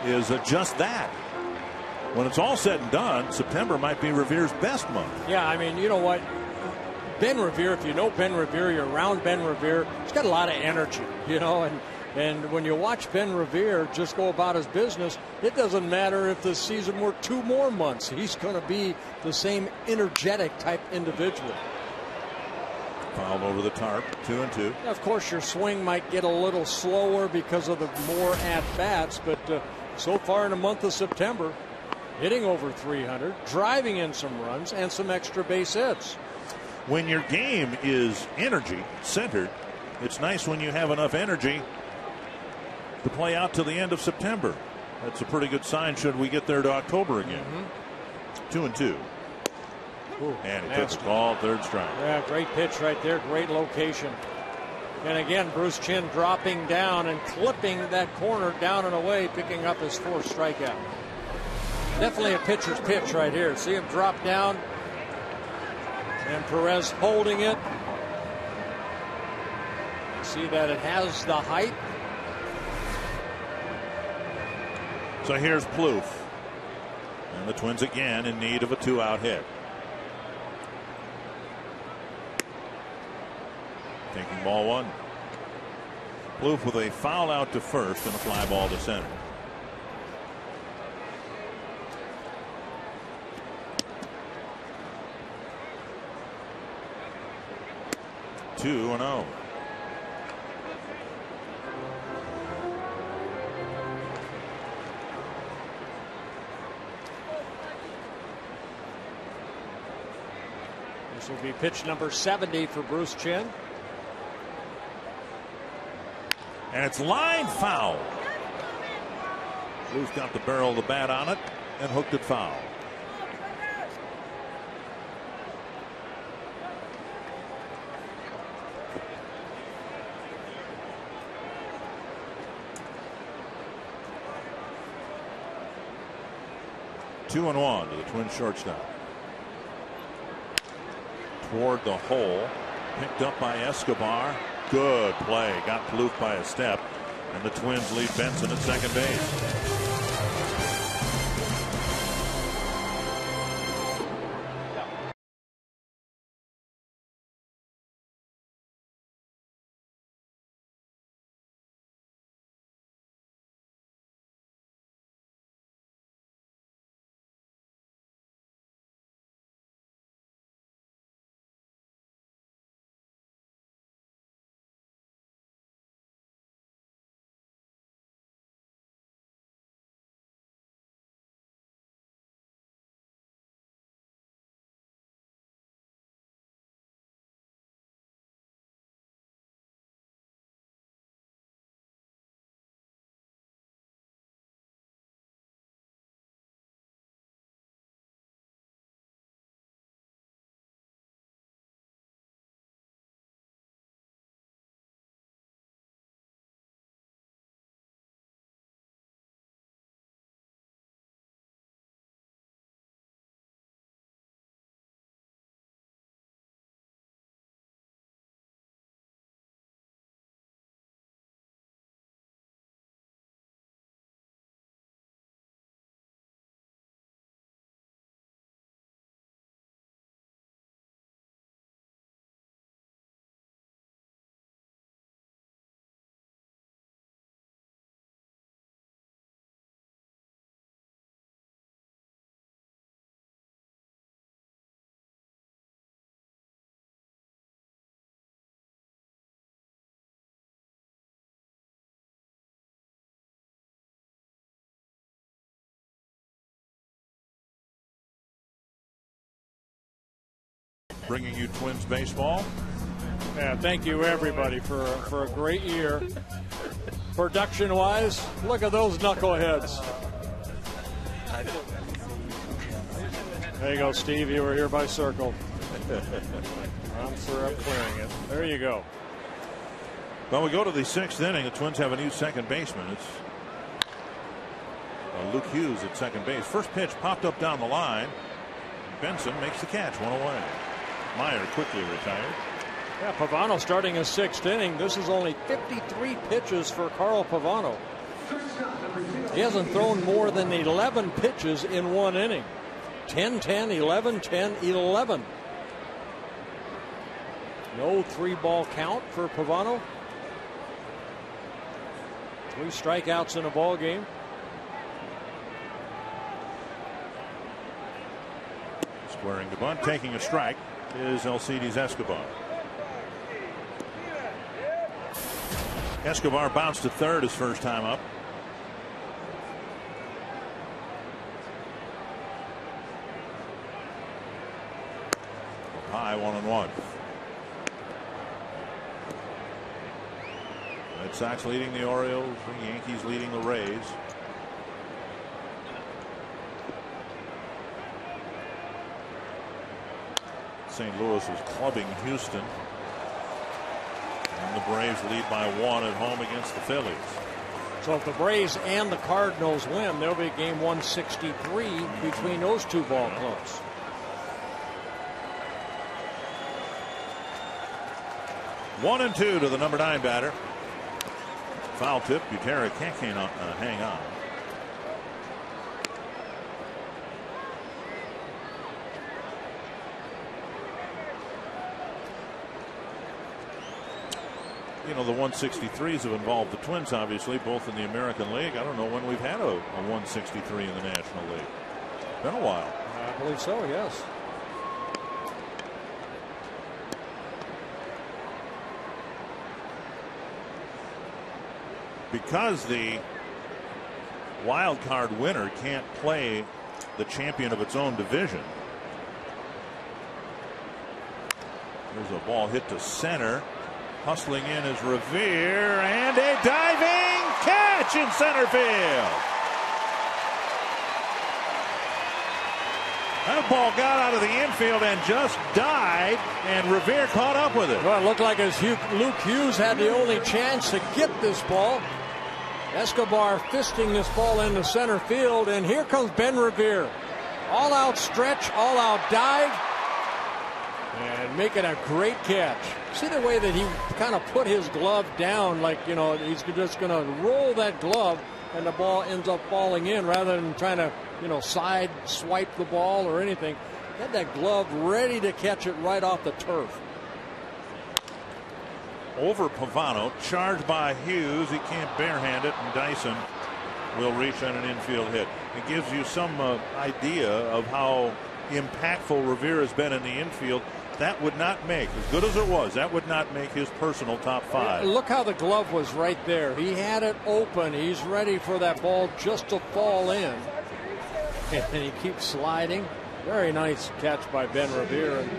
is just that. When it's all said and done, September might be Revere's best month. Yeah, I mean, you know what? Ben Revere, if you know Ben Revere, you're around Ben Revere, he's got a lot of energy, you know, and when you watch Ben Revere just go about his business, it doesn't matter if the season were 2 more months. He's going to be the same energetic type individual. Fouled over the tarp, 2-2. Of course, your swing might get a little slower because of the more at-bats, but so far in the month of September, hitting over 300, driving in some runs, and some extra base hits. When your game is energy-centered, it's nice when you have enough energy to play out to the end of September. That's a pretty good sign should we get there to October again. 2-2. Ooh, and he took the ball, 3rd strike. Yeah, great pitch right there, great location. And again, Bruce Chin dropping down and clipping that corner down and away, picking up his 4th strikeout. Definitely a pitcher's pitch right here. See him drop down, and Perez holding it. See that it has the height. So here's Plouffe. And the Twins again in need of a 2-out hit. Taking ball 1. Plouffe with a foul out to first and a fly ball to center. Two and 0. This will be pitch number 70 for Bruce Chin. And it's line foul. Bluth got the barrel of the bat on it and hooked it foul. Two and one to the Twins shortstop. Toward the hole. Picked up by Escobar. Good play. Got Bluth by a step. And the Twins lead Benson at second base. Bringing you Twins baseball. Yeah, thank you everybody for a great year. Production-wise, look at those knuckleheads. There you go, Steve. You were here by circle. I'm sure I'm clearing it. There you go. Well, we go to the sixth inning. The Twins have a new second baseman. It's Luke Hughes at second base. First pitch popped up down the line. Benson makes the catch, one away. Meyer quickly retired. Yeah, Pavano starting his sixth inning. This is only 53 pitches for Carl Pavano. He hasn't thrown more than 11 pitches in one inning. 10-10, 11-10, 11. No 3-ball count for Pavano. 3 strikeouts in a ball game. Squaring to bunt, taking a strike is Alcides Escobar. Escobar bounced to third his first time up. High, 1-1. Red Sox leading the Orioles, the Yankees leading the Rays. St. Louis is clubbing Houston. And the Braves lead by 1 at home against the Phillies. So if the Braves and the Cardinals win, there'll be game 163 between those two ball clubs. One and 2 to the number 9 batter. Foul tip. Butera can't hang on. You know, the 163s have involved the Twins, obviously, both in the American League. I don't know when we've had a 163 in the National League. Been a while. I believe so, yes. Because the wild card winner can't play the champion of its own division. There's a ball hit to center. Hustling in is Revere, and a diving catch in center field. That ball got out of the infield and just died, and Revere caught up with it. Well, it looked like as Luke Hughes had the only chance to get this ball. Escobar fisting this ball into center field, and here comes Ben Revere. All out stretch, all out dive, and making a great catch. See the way that he kind of put his glove down, like, you know, he's just going to roll that glove, and the ball ends up falling in rather than trying to, you know, side swipe the ball or anything. Had that glove ready to catch it right off the turf. Over Pavano, charged by Hughes. He can't barehand it, and Dyson will reach on an infield hit. It gives you some idea of how impactful Revere has been in the infield. That would not make, as good as it was, that would not make his personal top 5. Look how the glove was right there. He had it open. He's ready for that ball just to fall in. And he keeps sliding. Very nice catch by Ben Revere. And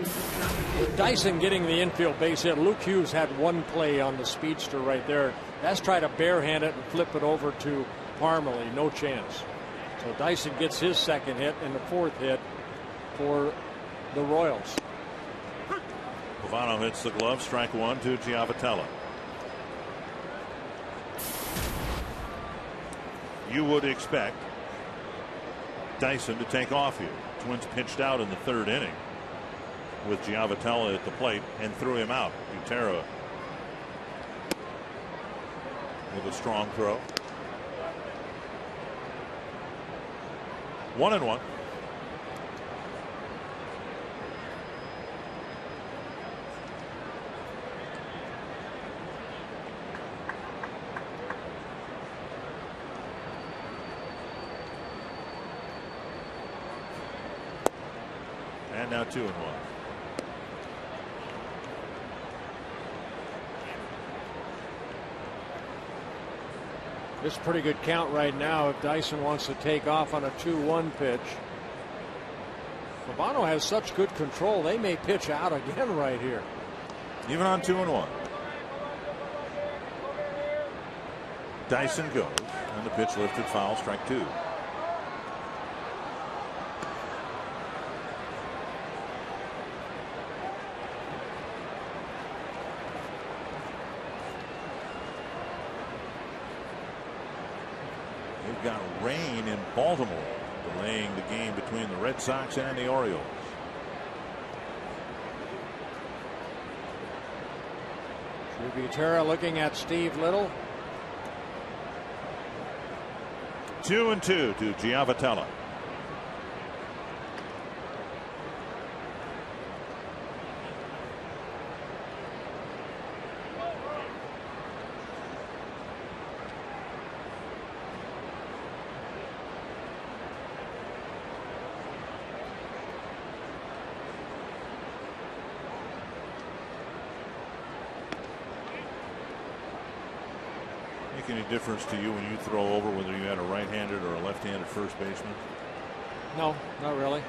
with Dyson getting the infield base hit, Luke Hughes had one play on the speedster right there. That's try to barehand it and flip it over to Parmalee. No chance. So Dyson gets his second hit and the fourth hit for the Royals. Pavano hits the glove. Strike 1 to Giavotella. You would expect Dyson to take off here. Twins pitched out in the 3rd inning with Giavotella at the plate and threw him out. Butera with a strong throw. 1-1. And now 2-1. This is a pretty good count right now if Dyson wants to take off on a 2-1 pitch. Pavano has such good control, they may pitch out again right here. Even on 2-1. Dyson goes, and the pitch lifted foul, strike 2. They've got rain in Baltimore, delaying the game between the Red Sox and the Orioles. Butera looking at Steve Little. 2-2 to Giavotella. Any difference to you when you throw over whether you had a right-handed or a left-handed first baseman? No, not really.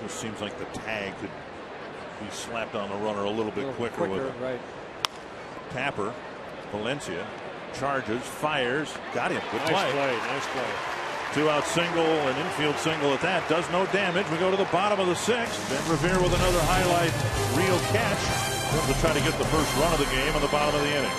Just seems like the tag could be slapped on the runner a little bit quicker with it. Right. Tapper, Valencia charges, fires, got him. Good play. Nice play. 2-out single, an infield single at that, does no damage. We go to the bottom of the 6th. Ben Revere with another highlight reel catch. To try to get the first run of the game on the bottom of the inning.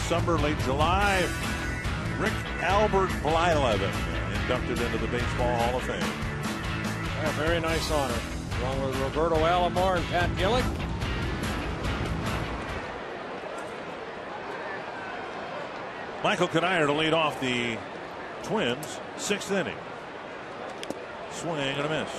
December, late July. Rick Albert Blyleven inducted into the Baseball Hall of Fame. Yeah, very nice honor. Along with Roberto Alomar and Pat Gillick. Michael Cuddyer to lead off the Twins, 6th inning. Swing and a miss.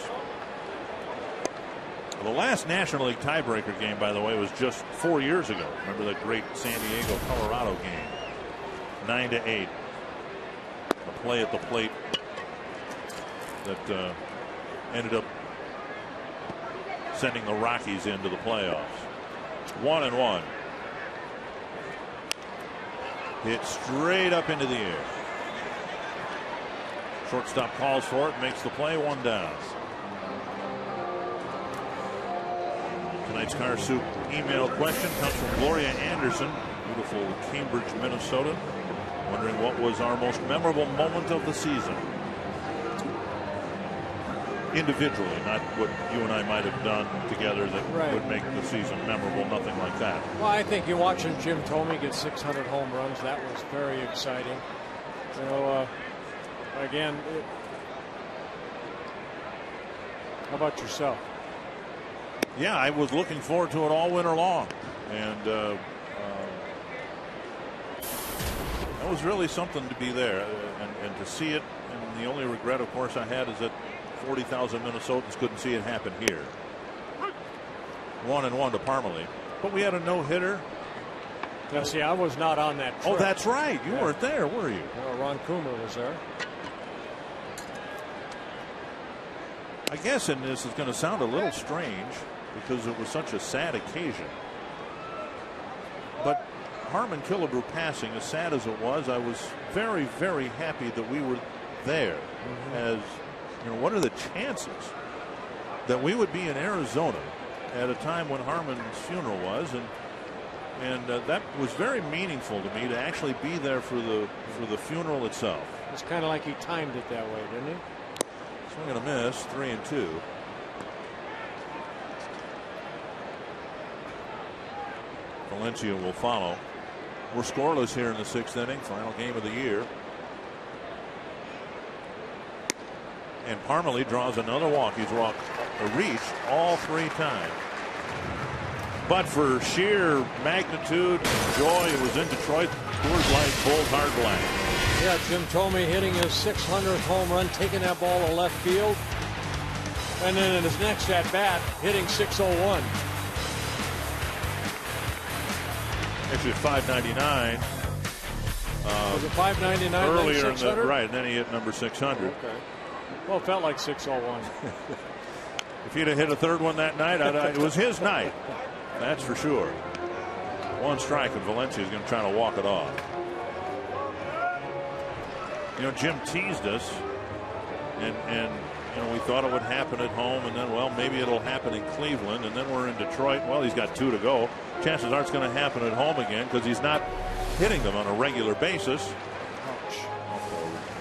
Well, the last National League tiebreaker game, by the way, was just 4 years ago. Remember that great San Diego, Colorado game? 9-8. A play at the plate that ended up sending the Rockies into the playoffs. 1-1. Hit straight up into the air. Shortstop calls for it, makes the play, 1 down. Tonight's Car Soup email question comes from Gloria Anderson, beautiful Cambridge, Minnesota, wondering what was our most memorable moment of the season. Individually, not what you and I might have done together that would make the season memorable, nothing like that. Well, I think you're watching Jim Thome get 600 home runs. That was very exciting. You know, again, how about yourself? Yeah, I was looking forward to it all winter long, and that was really something to be there and to see it. And the only regret, of course, I had is that 40,000 Minnesotans couldn't see it happen here. 1-1 to Parmalee, but we had a no-hitter. Now, see, I was not on that trip. Oh, that's right. You weren't there, were you? No, Ron Coomer was there. I guess, and this is going to sound a little strange because it was such a sad occasion, but Harmon Killebrew passing, as sad as it was, I was very, very happy that we were there. As you know, what are the chances that we would be in Arizona at a time when Harmon's funeral was, and that was very meaningful to me to actually be there for the funeral itself. It's kind of like he timed it that way, didn't he? Swing and a miss, 3-2. Valencia will follow. We're scoreless here in the 6th inning, final game of the year. And Parmalee draws another walk. He's walked a reach all 3 times. But for sheer magnitude and joy, it was in Detroit. Coors Light, Bulls hard black. Yeah, Jim Thome hitting his 600th home run, taking that ball to left field. And then in his next at bat, hitting 601. Actually, 599. Was it 599? Earlier in the right, and then he hit number 600. Okay. Well, it felt like 601. If he'd have hit a third one that night, it was his night. That's for sure. 1 strike, and Valencia is going to try to walk it off. You know, Jim teased us, and you know, we thought it would happen at home, and then, well, maybe it'll happen in Cleveland, and then we're in Detroit. Well, he's got 2 to go. Chances are it's going to happen at home again because he's not hitting them on a regular basis. Ouch.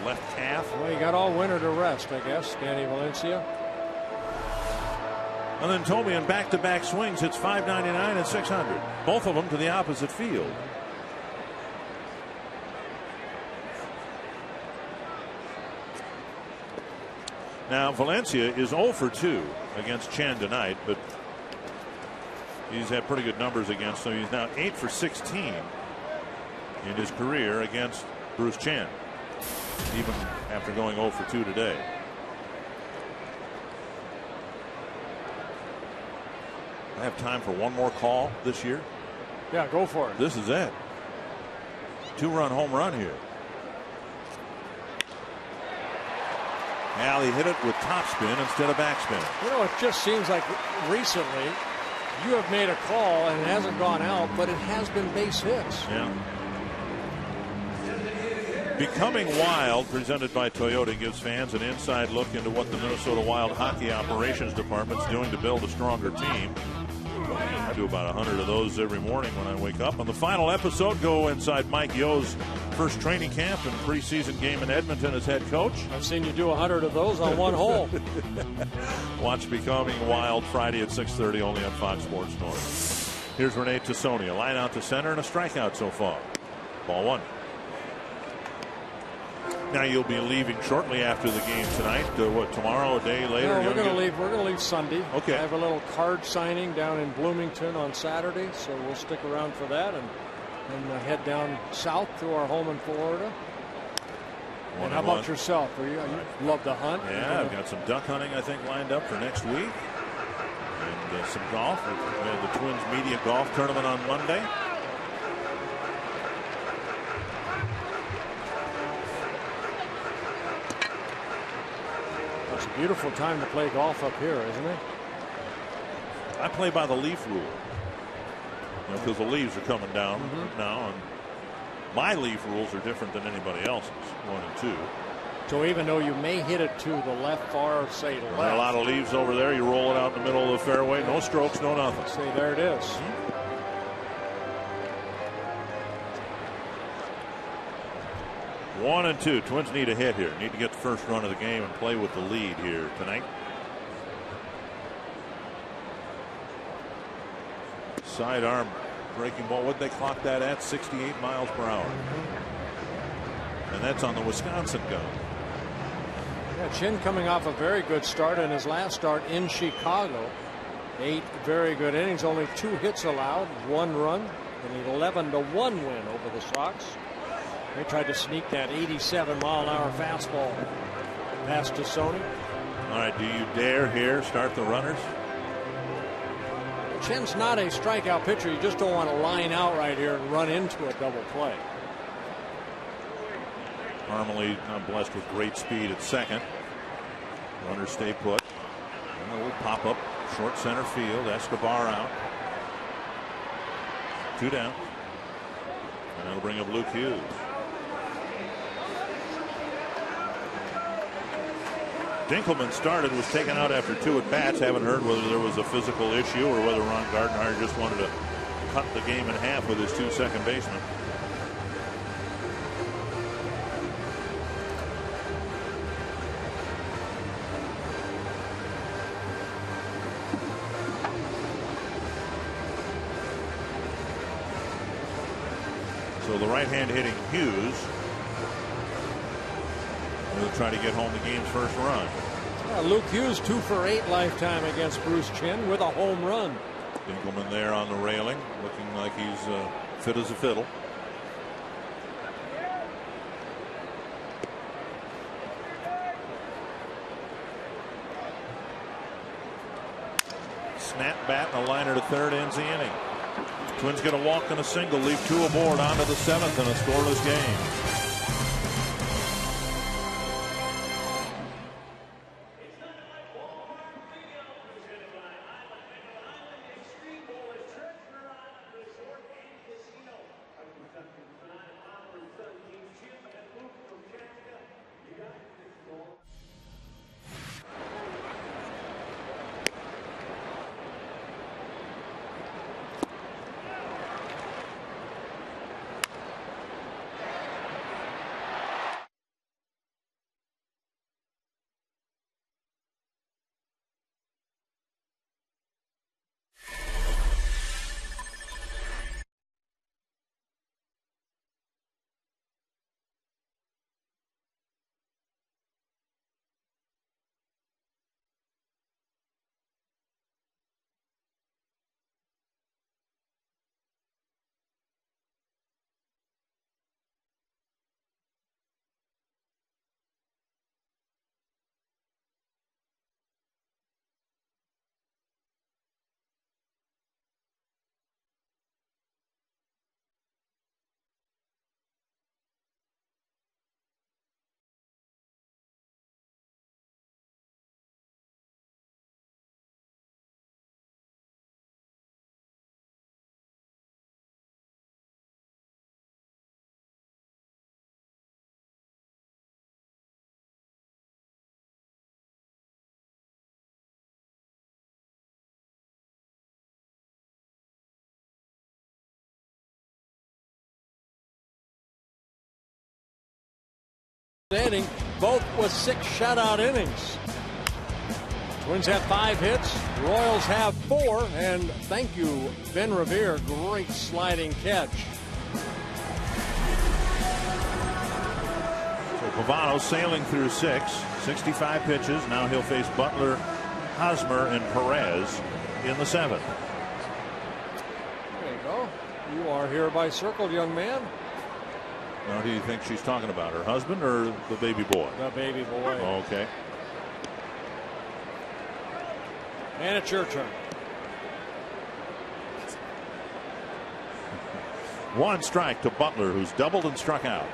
Left calf. Well, he got all winter to rest, I guess, Danny Valencia. And then Thome in back-to-back swings hits 599 and 600. Both of them to the opposite field. Now Valencia is 0 for 2 against Chen tonight, but he's had pretty good numbers against him. He's now 8 for 16 in his career against Bruce Chen, even after going 0 for 2 today. I have time for one more call this year. Yeah, go for it. This is it. 2-run home run here. Al, he hit it with topspin instead of backspin. You know, it just seems like recently you have made a call and it hasn't gone out, but it has been base hits. Yeah. Becoming Wild, presented by Toyota, gives fans an inside look into what the Minnesota Wild Hockey Operations Department is doing to build a stronger team. I do about 100 of those every morning when I wake up. On the final episode, go inside Mike Yo's first training camp and preseason game in Edmonton as head coach. I've seen you do 100 of those on one hole. Watch Becoming Wild Friday at 6:30 only on Fox Sports North. Here's Renee Tassonia. Line out to center and a strikeout so far. Ball one. Now you'll be leaving shortly after the game tonight. What, tomorrow, a day later? No, we're going to leave. We're going to leave Sunday. Okay. I have a little card signing down in Bloomington on Saturday, so we'll stick around for that and head down south to our home in Florida. And how about yourself? You love to hunt? Yeah, I've got some duck hunting I think lined up for next week, and some golf. We have the Twins Media Golf Tournament on Monday. It's a beautiful time to play golf up here, isn't it? I play by the leaf rule, because the leaves are coming down now, and my leaf rules are different than anybody else's, 1 and 2. So even though you may hit it to the left, far, say left. There are a lot of leaves over there. You roll it out in the middle of the fairway. No strokes, no nothing. See, there it is. 1 and 2. Twins need a hit here. Need to get the first run of the game and play with the lead here tonight. Sidearm breaking ball. What'd they clock that at? 68 miles per hour. And that's on the Wisconsin gun. Yeah, Chin coming off a very good start in his last start in Chicago. 8 very good innings, only 2 hits allowed, 1 run, and an 11-1 win over the Sox. They tried to sneak that 87-mile-an-hour fastball past to Sony. All right, do you dare here start the runners? Chin's not a strikeout pitcher. You just don't want to line out right here and run into a double play. Normally not blessed with great speed at second. Runners stay put. And a little pop up, short center field. Escobar out. 2 down. And that'll bring up Luke Hughes. Dinkelman started, was taken out after 2 at bats. Haven't heard whether there was a physical issue or whether Ron Gardenhire just wanted to cut the game in half with his 2 second basemen. So the right-hand hitting Hughes will try to get home the game's first run. Luke Hughes 2 for 8 lifetime against Bruce Chin with a home run. Dinkelman there on the railing, looking like he's fit as a fiddle. Snap bat and a liner to third ends the inning. Twins get a walk and a single, leave 2 aboard onto the 7th in a scoreless game. Inning, both with 6 shutout innings. Twins have 5 hits, Royals have 4, and thank you, Ben Revere, great sliding catch. Pavano sailing through 65 pitches. Now he'll face Butler, Hosmer, and Perez in the 7th. There you go. You are hereby circled, young man. Now, do you think she's talking about her husband or the baby boy? The baby boy. Okay. And it's your turn. One strike to Butler, who's doubled and struck out.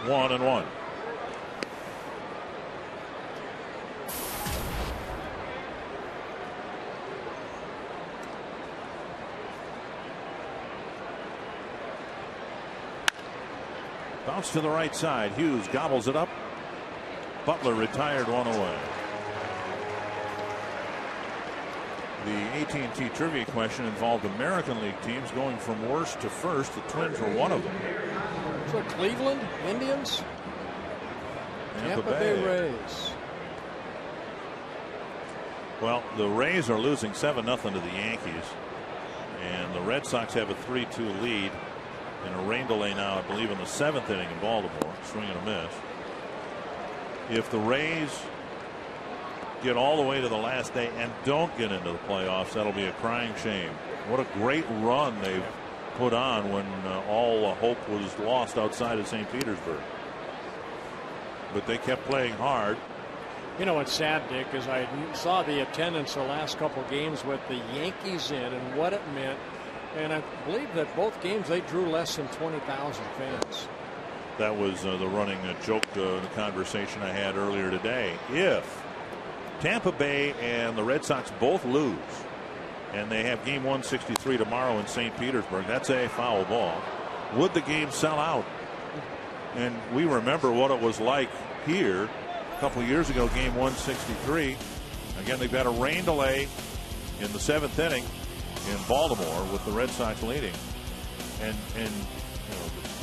1-1. Bounce to the right side. Hughes gobbles it up. Butler retired, one away. The AT&T trivia question involved American League teams going from worst to first. The Twins were one of them. So Cleveland Indians, Tampa Bay Rays. Well, the Rays are losing 7-0 to the Yankees, and the Red Sox have a 3-2 lead in a rain delay now, I believe, in the 7th inning in Baltimore. Swing and a miss. If the Rays get all the way to the last day and don't get into the playoffs, that'll be a crying shame. What a great run they've put on when all hope was lost outside of St. Petersburg. But they kept playing hard. You know what's sad, Dick, is I saw the attendance the last couple games with the Yankees in and what it meant. And I believe that both games they drew less than 20,000 fans. That was the running joke in the conversation I had earlier today. If Tampa Bay and the Red Sox both lose, and they have game 163 tomorrow in St. Petersburg, that's a foul ball, would the game sell out? And we remember what it was like here a couple of years ago, game 163. Again, they've got a rain delay in the 7th inning in Baltimore with the Red Sox leading. And you know,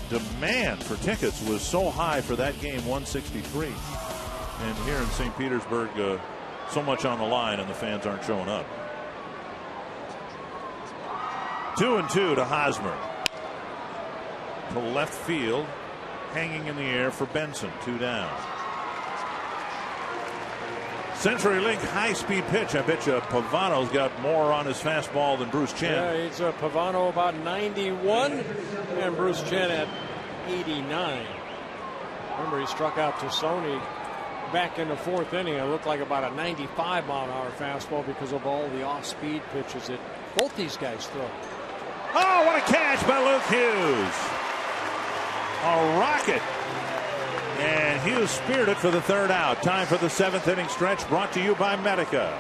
the demand for tickets was so high for that game 163. And here in St. Petersburg, so much on the line, and the fans aren't showing up. 2-2 to Hosmer. To left field, hanging in the air for Benson. 2 down. CenturyLink high-speed pitch. I bet you Pavano's got more on his fastball than Bruce Chen. Yeah, he's Pavano about 91, and Bruce Chen at 89. Remember, he struck out to Sony back in the 4th inning. It looked like about a 95-mile-an-hour fastball because of all the off-speed pitches that both these guys throw. Oh, what a catch by Luke Hughes. A rocket. And Hughes speared it for the 3rd out. Time for the 7th inning stretch, brought to you by Medica.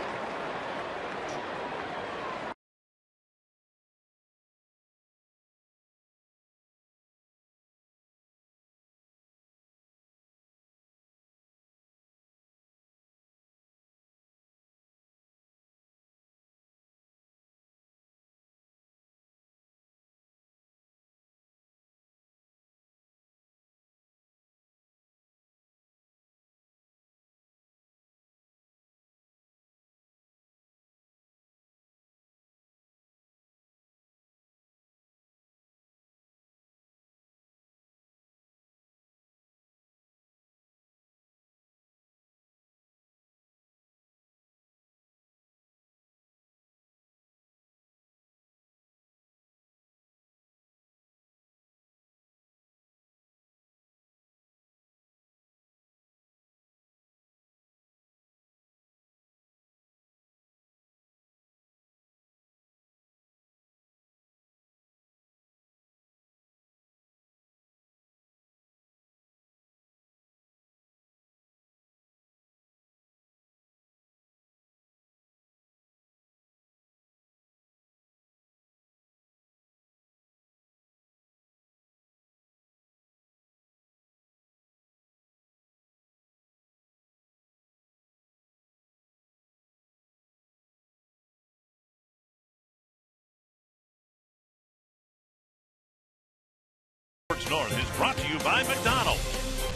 North is brought to you by McDonald's.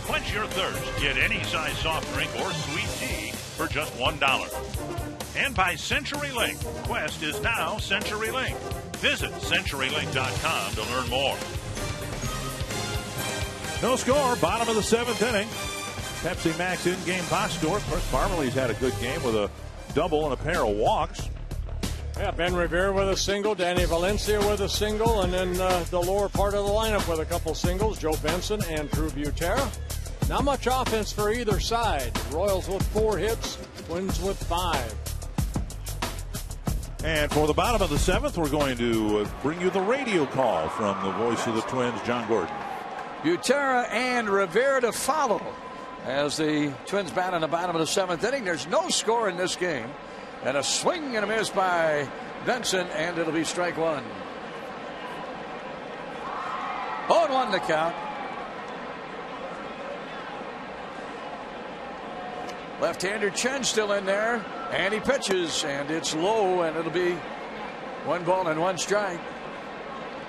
Quench your thirst. Get any size soft drink or sweet tea for just $1. And by CenturyLink. Quest is now CenturyLink. Visit CenturyLink.com to learn more. No score, bottom of the 7th inning. Pepsi Max in-game box score. Of course, Parmalee's had a good game with a double and a pair of walks. Yeah, Ben Revere with a single, Danny Valencia with a single, and then the lower part of the lineup with a couple singles, Joe Benson and Drew Butera. Not much offense for either side. Royals with 4 hits, Twins with 5. And for the bottom of the 7th, we're going to bring you the radio call from the voice of the Twins, John Gordon. Butera and Rivera to follow as the Twins bat in the bottom of the 7th inning. There's no score in this game. And a swing and a miss by Benson, and it'll be strike 1. 0-1 the count. Left-hander Chen still in there, and he pitches, and it's low, and it'll be 1 ball and 1 strike.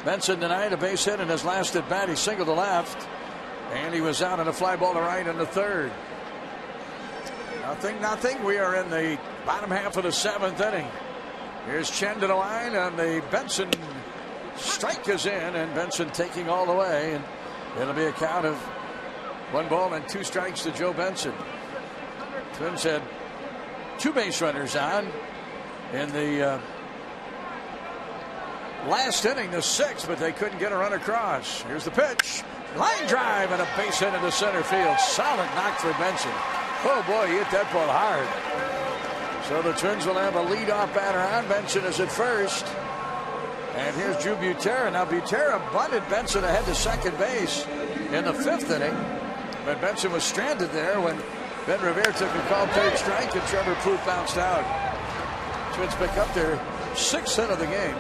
Benson tonight a base hit in his last at bat. He singled to left, and he was out on a fly ball to right in the 3rd. Nothing. We are in the bottom half of the 7th inning. Here's Chen to the line, and the Benson strike is in, and Benson taking all the way, and it'll be a count of 1 ball and 2 strikes to Joe Benson. Twins had 2 base runners on in the last inning, the 6th, but they couldn't get a run across. Here's the pitch. Line drive and a base hit into center field. Solid knock for Benson. Oh boy, he hit that ball hard. So the Twins will have a leadoff batter on. Benson is at first. And here's Drew Butera. Now Butera bunted Benson ahead to second base in the 5th inning. But Benson was stranded there when Ben Revere took a called 3rd strike and Trevor Plouffe bounced out. Twins pick up their 6th hit of the game.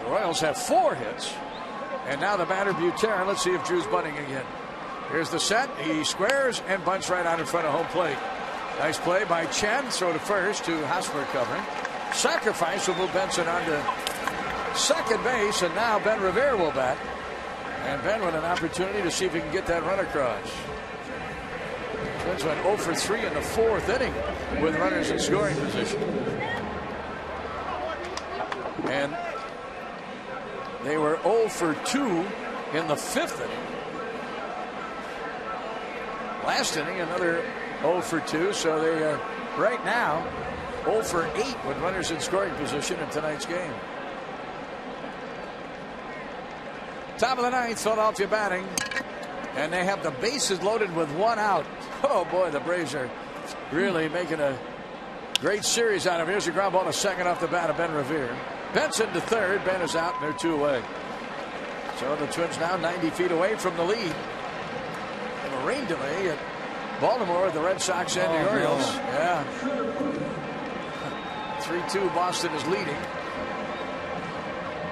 The Royals have 4 hits. And now the batter Butera. Let's see if Drew's bunting again. Here's the set. He squares and bunts right out in front of home plate. Nice play by Chen. Throw to first to Hosmer covering. Sacrifice will move Benson on to second base. And now Ben Revere will bat. And Ben with an opportunity to see if he can get that run across. Twins went 0 for 3 in the 4th inning with runners in scoring position. And they were 0 for 2 in the 5th inning. Last inning, another 0 for 2. So they are right now 0 for 8 with runners in scoring position in tonight's game. Top of the 9th, Philadelphia batting. And they have the bases loaded with 1 out. Oh boy, the Braves are really making a great series out of it. Here's a ground ball to second off the bat of Ben Revere. Benson to 3rd. Ben is out, and they're 2 away. So the Twins now 90 feet away from the lead. And a rain delay at Baltimore, the Red Sox and the Orioles. No. Yeah. 3-2, Boston is leading.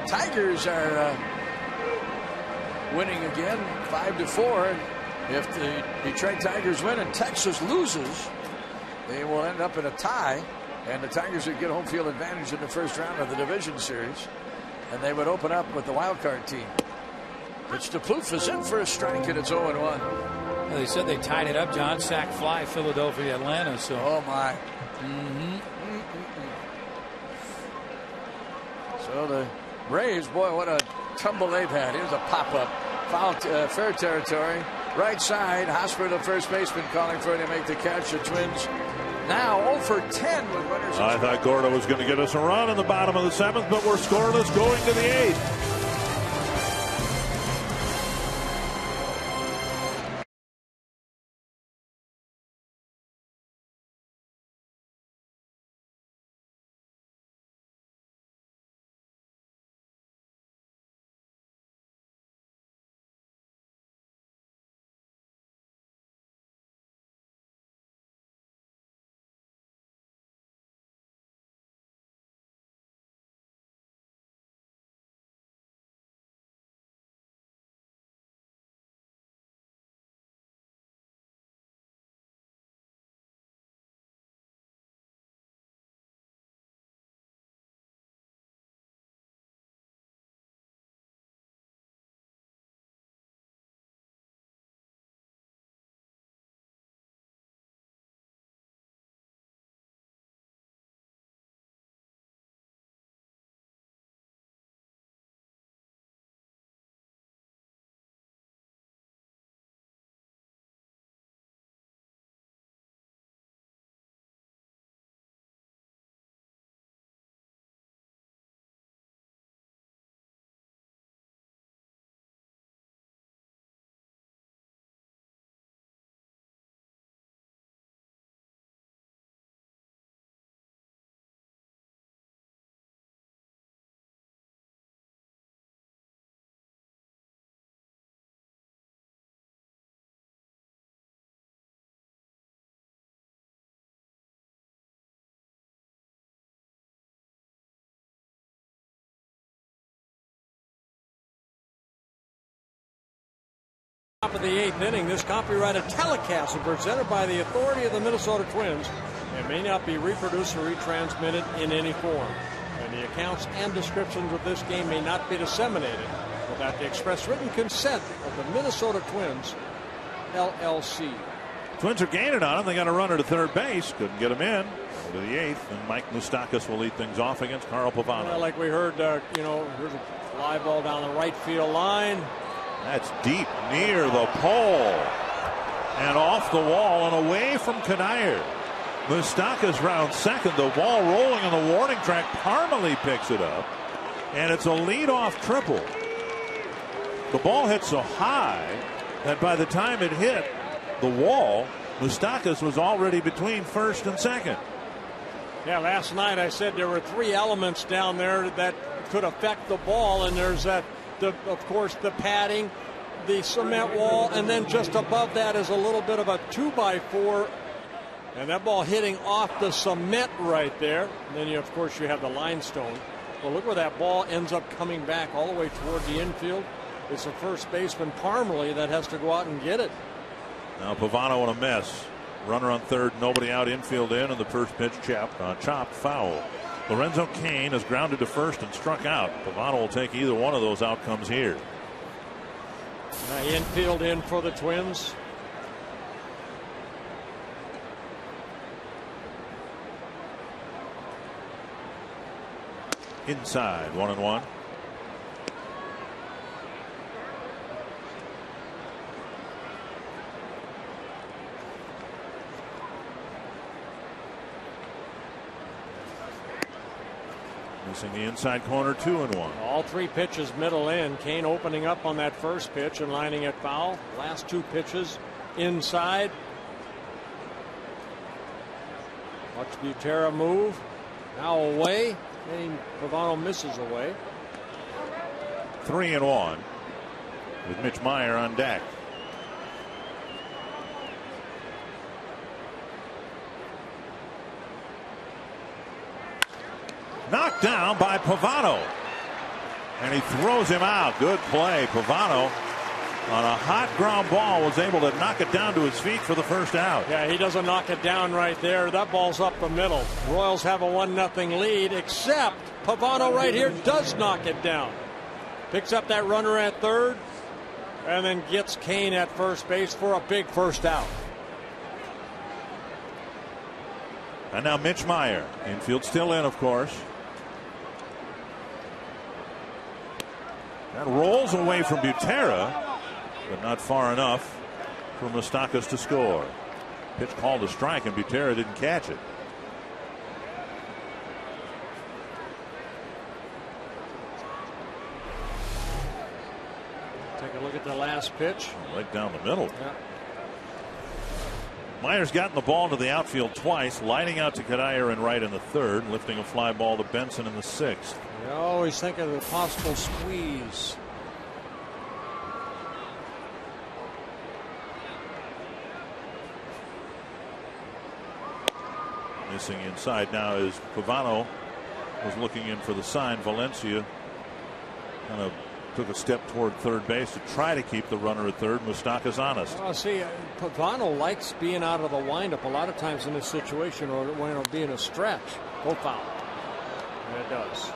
Tigers are winning again, 5-4. If the Detroit Tigers win and Texas loses, they will end up in a tie. And the Tigers would get home field advantage in the first round of the division series. And they would open up with the wild card team. Pitch to Plouffe is in for a strike, and it's 0-1. Well, they said they tied it up, John. Sack fly, Philadelphia, Atlanta. So. Oh, my. So the Braves, boy, what a tumble they've had. Here's a pop-up. Foul, fair territory. Right side. Hosmer, the first baseman, calling for him to make the catch. The Twins now 0 for 10 with runners. I thought Gordo was going to get us a run in the bottom of the 7th, but we're scoreless going to the 8th. Top of the 8th inning, this copyrighted telecast is presented by the authority of the Minnesota Twins and may not be reproduced or retransmitted in any form. And the accounts and descriptions of this game may not be disseminated without the express written consent of the Minnesota Twins, LLC. Twins are gaining on him. They got a runner to third base. Couldn't get him in. Go to the 8th, and Mike Moustakas will lead things off against Carl Pavano. Well, like we heard, here's a fly ball down the right field line. That's deep near the pole and off the wall and away from Cuddyer. Moustakas round second. The ball rolling on the warning track. Parmalee picks it up, and it's a leadoff triple. The ball hit so high that by the time it hit the wall, Moustakas was already between first and second. Yeah, last night I said there were 3 elements down there that could affect the ball, and there's that, of course, the padding, the cement wall, and then just above that is a little bit of a 2x4, and that ball hitting off the cement right there. And then, of course, you have the limestone. Well, look where that ball ends up coming back all the way toward the infield. It's the first baseman, Parmalee, that has to go out and get it. Now Pavano in a mess. Runner on third, nobody out, infield in, and the first pitch chopped foul. Lorenzo Cain is grounded to first and struck out. Pavano will take either one of those outcomes here. Infield in for the Twins. Inside, 1-1. Missing the inside corner, 2-1. All 3 pitches middle in. Cain opening up on that first pitch and lining it foul. Last 2 pitches inside. Watch Butera move. Now away. And Pavano misses away. 3-1 with Mitch Meyer on deck. Knocked down by Pavano, and he throws him out. Good play. Pavano on a hot ground ball was able to knock it down to his feet for the first out. Yeah, he doesn't knock it down right there. That ball's up the middle. Royals have a 1-0 lead, except Pavano right here does knock it down. Picks up that runner at third and then gets Cain at first base for a big first out. And now Mitch Meyer. Infield still in, of course. That rolls away from Butera, but not far enough for Moustakas to score. Pitch called a strike, and Butera didn't catch it. Take a look at the last pitch. Right down the middle. Yeah. Meyer's gotten the ball into the outfield twice, lining out to Cuddyer in right in the third, lifting a fly ball to Benson in the 6th. You always think of the possible squeeze. Missing inside now is Pavano. Was looking in for the sign. Valencia kind of took a step toward third base to try to keep the runner at third. Moustakas honest. Well, see, Pavano likes being out of the windup a lot of times in this situation, or when it'll be in a stretch. Go foul. And it does.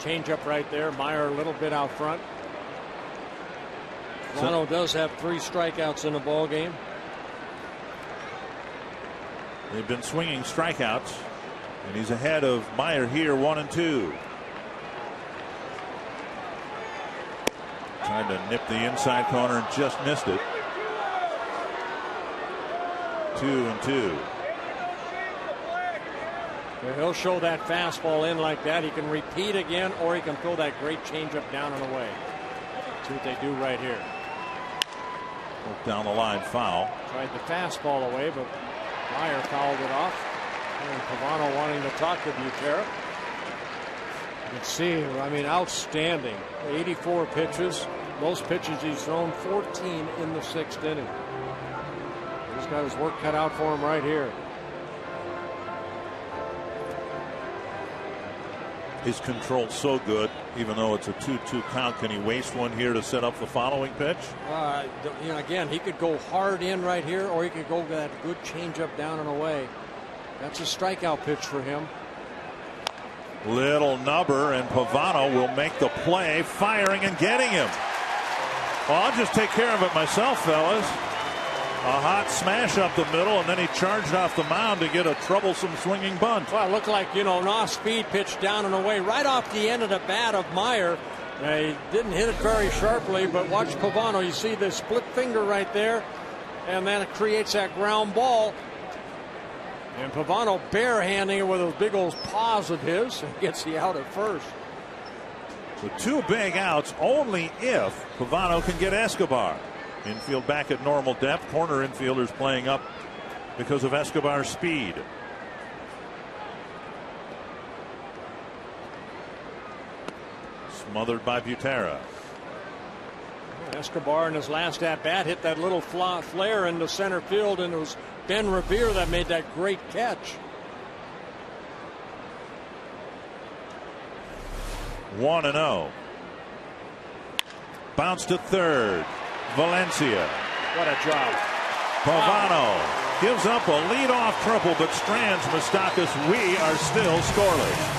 Change up right there. Meyer a little bit out front. Pavano does have 3 strikeouts in the ball game. They've been swinging strikeouts, and he's ahead of Meyer here, 1-2. Tried to nip the inside corner and just missed it. 2-2. He'll show that fastball in like that. He can repeat again, or he can throw that great changeup down and away. See what they do right here. Down the line, foul. Tried the fastball away, but Meyer fouled it off. And Pavano wanting to talk to Butera. You can see, I mean, outstanding. 84 pitches. Most pitches he's thrown, 14 in the 6th inning. He's got his work cut out for him right here. His control's so good, even though it's a 2-2 count. Can he waste one here to set up the following pitch? Again, he could go hard in right here, or he could go that good changeup down and away. That's a strikeout pitch for him. Little nubber, and Pavano will make the play, firing and getting him. Well, I'll just take care of it myself, fellas. A hot smash up the middle, and then he charged off the mound to get a troublesome swinging bunt. Well, it looked like, an off-speed pitch down and away right off the end of the bat of Meyer. He didn't hit it very sharply, but watch Pavano. You see the split finger right there, and then it creates that ground ball. And Pavano barehanding it with those big old paws of his and gets the out at first. With 2 big outs, only if Pavano can get Escobar. Infield back at normal depth. Corner infielders playing up because of Escobar's speed. Smothered by Butera. Escobar in his last at bat hit that little flare into center field, and it was Ben Revere that made that great catch. 1-0. Bounce to third. Valencia. What a job. Pavano gives up a leadoff triple, but strands Moustakas. We are still scoreless.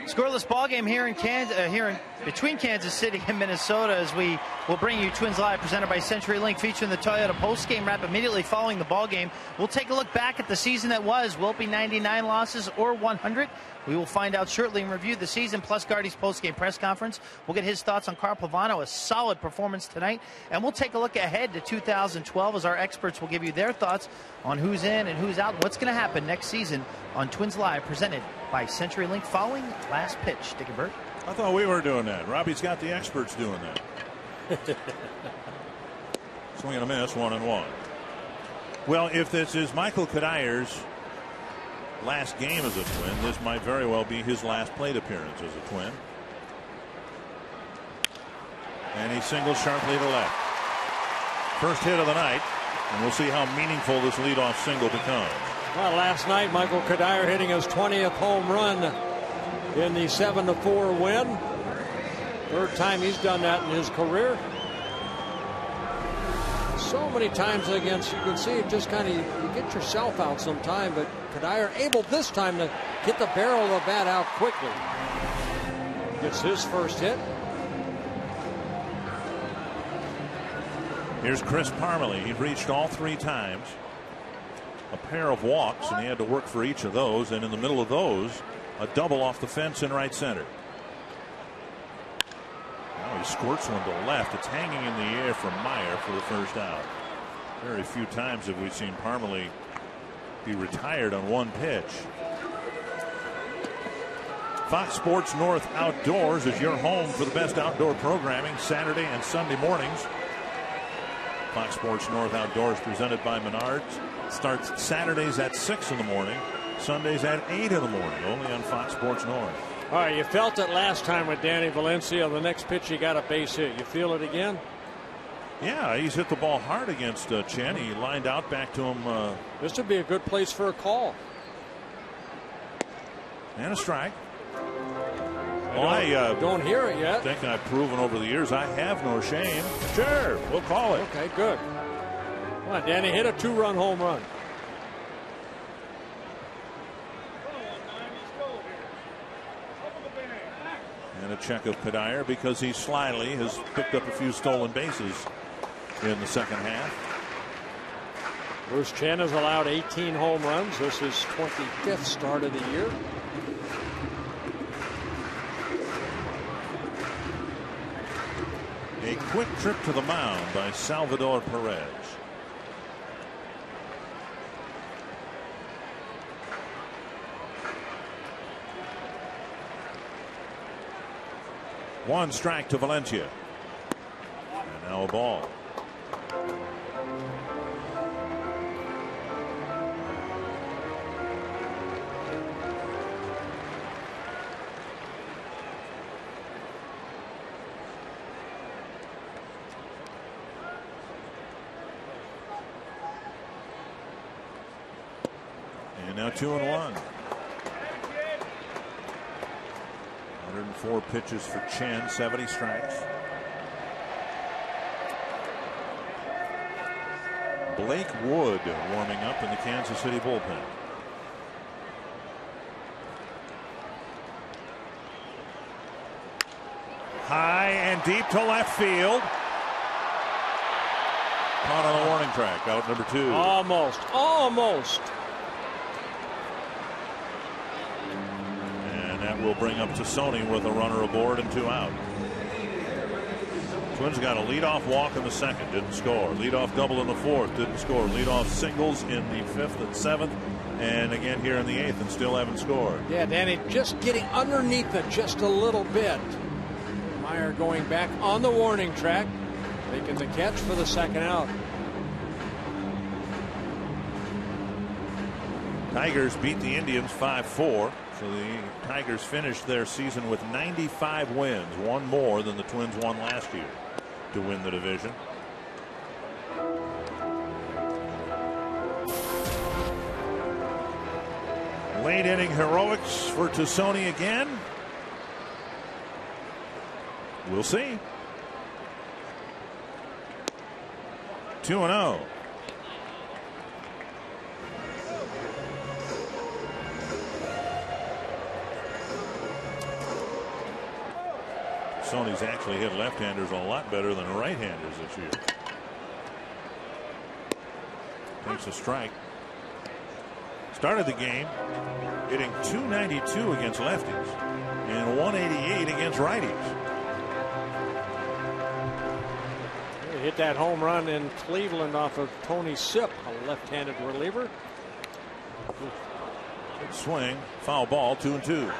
Scoreless ball game here in between Kansas City and Minnesota, as we will bring you Twins Live, presented by CenturyLink, featuring the Toyota post-game wrap immediately following the ball game. We'll take a look back at the season that was. Will it be 99 losses or 100? We will find out shortly and review the season, plus Gardy's post-game press conference. We'll get his thoughts on Carl Pavano, a solid performance tonight. And we'll take a look ahead to 2012 as our experts will give you their thoughts on who's in and who's out, and what's going to happen next season on Twins Live, presented by CenturyLink, following last pitch. Dick and Bert. I thought we were doing that. Robbie's got the experts doing that. Swing and a miss, 1-1. Well, if this is Michael Cuddier's last game as a Twin, this might very well be his last plate appearance as a Twin. And he singles sharply to left. First hit of the night, and we'll see how meaningful this leadoff single becomes. Well, last night, Michael Cuddyer hitting his 20th home run in the 7-4 win. Third time he's done that in his career. So many times against, you can see it just kind of, you get yourself out sometime, but Cuddyer able this time to get the barrel of the bat out quickly. Gets his first hit. Here's Chris Parmelee. He reached all 3 times. A pair of walks, and he had to work for each of those, and in the middle of those, a double off the fence in right center. Now he squirts one to left. It's hanging in the air from Meyer for the first out. Very few times have we seen Parmelee be retired on one pitch. Fox Sports North Outdoors is your home for the best outdoor programming Saturday and Sunday mornings. Fox Sports North Outdoors presented by Menards starts Saturdays at 6 in the morning, Sundays at 8 in the morning, only on Fox Sports North. All right, you felt it last time with Danny Valencia. The next pitch he got a base hit. You feel it again? Yeah, he's hit the ball hard against Chen. He lined out back to him. This would be a good place for a call. And a strike. I don't hear it yet. I think I've proven over the years I have no shame. Sure, we'll call it. Okay, good. Come on, Danny, hit a 2-run home run. And a check of Cuddyer because he slyly has picked up a few stolen bases in the second half. Bruce Chen has allowed 18 home runs. This is 25th start of the year. A quick trip to the mound by Salvador Perez. One strike to Valencia. And now a ball. And now 2-1. 104 pitches for Chen, 70 strikes. Blake Wood warming up in the Kansas City bullpen. High and deep to left field. Caught on the warning track, out number 2. Almost. Will bring up to Sony with a runner aboard and 2 out. Twins got a leadoff walk in the second, didn't score. Leadoff double in the fourth, didn't score. Leadoff singles in the fifth and seventh, and again here in the eighth, and still haven't scored. Yeah, Danny, just getting underneath it just a little bit. Meyer going back on the warning track, making the catch for the second out. Tigers beat the Indians 5-4. So the Tigers finished their season with 95 wins, one more than the Twins won last year to win the division. Late inning heroics for Tassoni again. We'll see. 2-0. Sony's actually hit left-handers a lot better than right-handers this year. Takes a strike. Started the game hitting .292 against lefties and .188 against righties. He hit that home run in Cleveland off of Tony Sipp, a left-handed reliever. Good swing, foul ball, 2-2.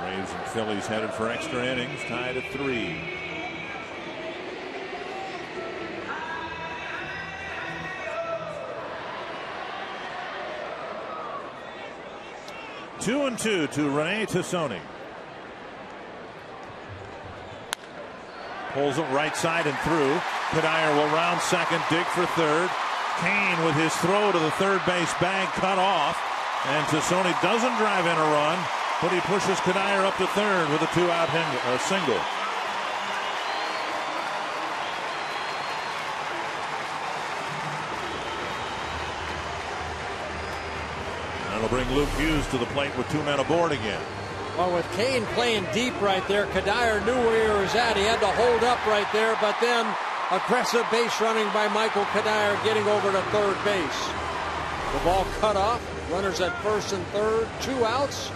Braves and Phillies headed for extra innings, tied at 3. Two and 2 to Rene Tassoni. Pulls it right side and through. Cuddyer will round second, dig for third. Kane with his throw to the third base bag cut off. And Tassoni doesn't drive in a run, but he pushes Cuddyer up to third with a 2-out single. That'll bring Luke Hughes to the plate with 2 men aboard again. Well, with Kane playing deep right there, Cuddyer knew where he was at. He had to hold up right there, but then aggressive base running by Michael Cuddyer getting over to third base. The ball cut off. Runners at first and third. 2 outs.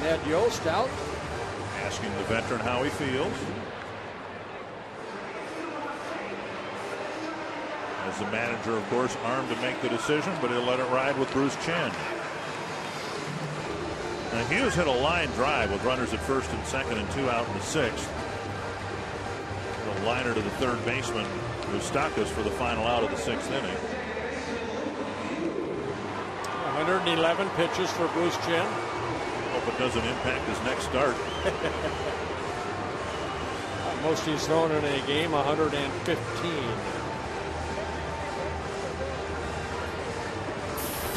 Ned Yost out. Asking the veteran how he feels. As the manager, of course, armed to make the decision, but he'll let it ride with Bruce Chen. Now Hughes hit a line drive with runners at first and second and 2 out in the 6th. A liner to the third baseman, Moustakas, for the final out of the 6th inning. 111 pitches for Bruce Chen. Hope it doesn't impact his next start. Most he's thrown in a game, 115.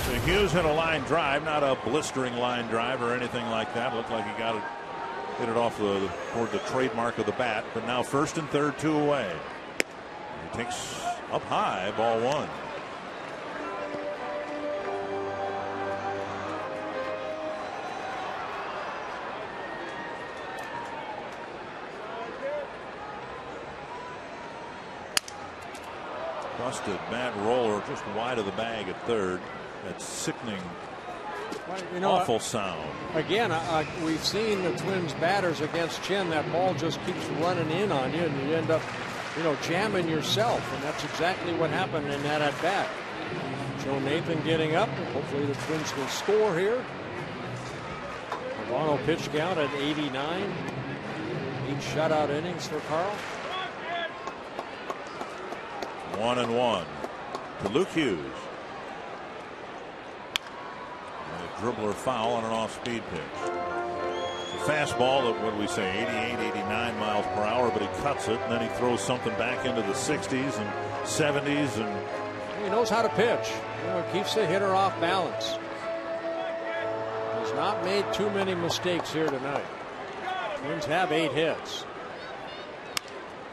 So Hughes hit a line drive, not a blistering line drive or anything like that. Looked like he got it, hit it off toward the trademark of the bat. But now first and third, 2 away. He takes up high, ball 1. Busted bat roller just wide of the bag at third. That sickening, awful sound. Again, we've seen the Twins batters against Chen. That ball just keeps running in on you, and you end up, jamming yourself. And that's exactly what happened in that at bat. Joe Nathan getting up. Hopefully the Twins will score here. Pavano pitch count at 89. 8 shutout innings for Carl. 1-1 to Luke Hughes. A dribbler foul on an off-speed pitch. A fastball at, what do we say, 88, 89 miles per hour, but he cuts it, and then he throws something back into the 60s and 70s. And he knows how to pitch. Keeps the hitter off balance. Has not made too many mistakes here tonight. Twins have 8 hits.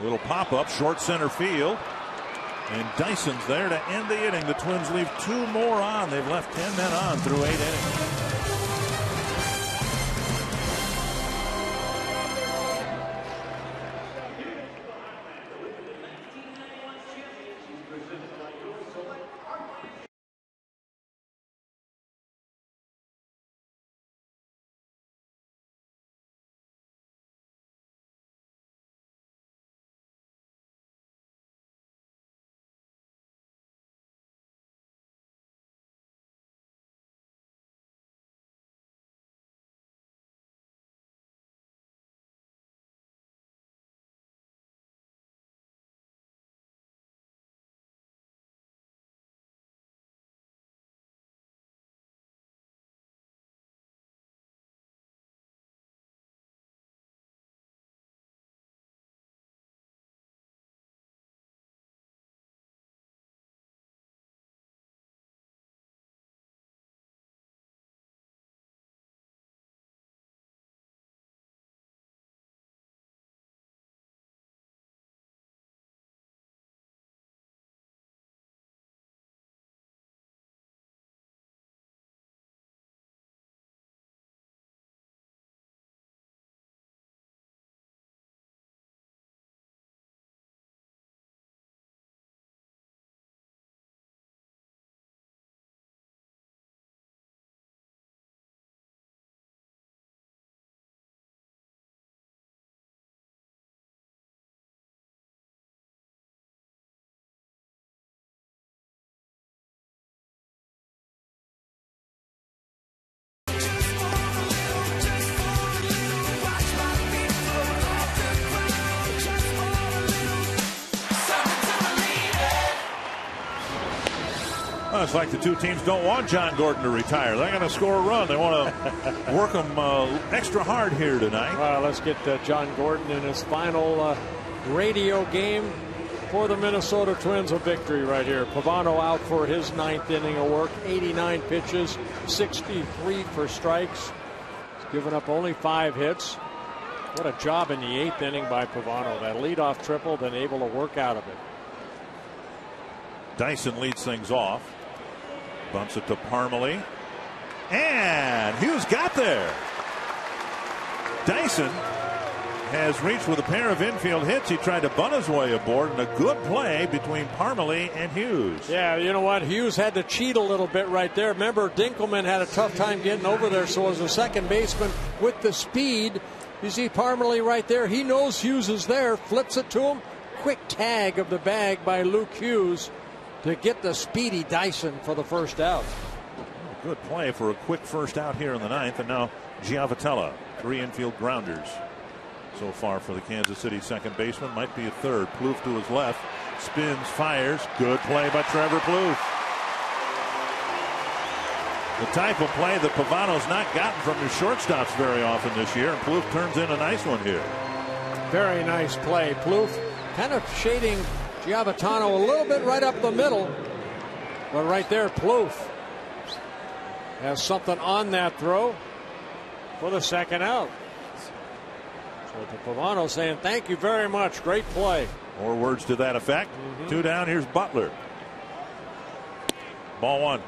Little pop-up, short center field. And Dyson's there to end the inning. The Twins leave 2 more on. They've left 10 men on through 8 innings. Well, it's like the 2 teams don't want John Gordon to retire. They're going to score a run. They want to work him extra hard here tonight. Well, let's get John Gordon in his final radio game for the Minnesota Twins. A victory right here. Pavano out for his 9th inning of work. 89 pitches, 63 for strikes. He's given up only 5 hits. What a job in the 8th inning by Pavano. That leadoff triple, then able to work out of it. Dyson leads things off. Bunts it to Parmalee. And Hughes got there. Dyson has reached with a pair of infield hits. He tried to bunt his way aboard, and a good play between Parmalee and Hughes. Yeah, you know what? Hughes had to cheat a little bit right there. Remember, Dinkelman had a tough time getting over there, so as a second baseman with the speed, you see Parmalee right there. He knows Hughes is there, flips it to him. Quick tag of the bag by Luke Hughes. to get the speedy Dyson for the first out. Good play for a quick first out here in the 9th. And now Giavotella, 3 infield grounders so far for the Kansas City second baseman. Might be a third. Plouffe to his left. Spins, fires. Good play by Trevor Plouffe. The type of play that Pavano's not gotten from his shortstops very often this year. And Plouffe turns in a nice one here. Very nice play. Plouffe kind of shading Giavotano a little bit right up the middle. But right there, Plouffe has something on that throw for the second out. So to Pavano saying thank you very much. Great play. More words to that effect. 2 down. Here's Butler. Ball 1.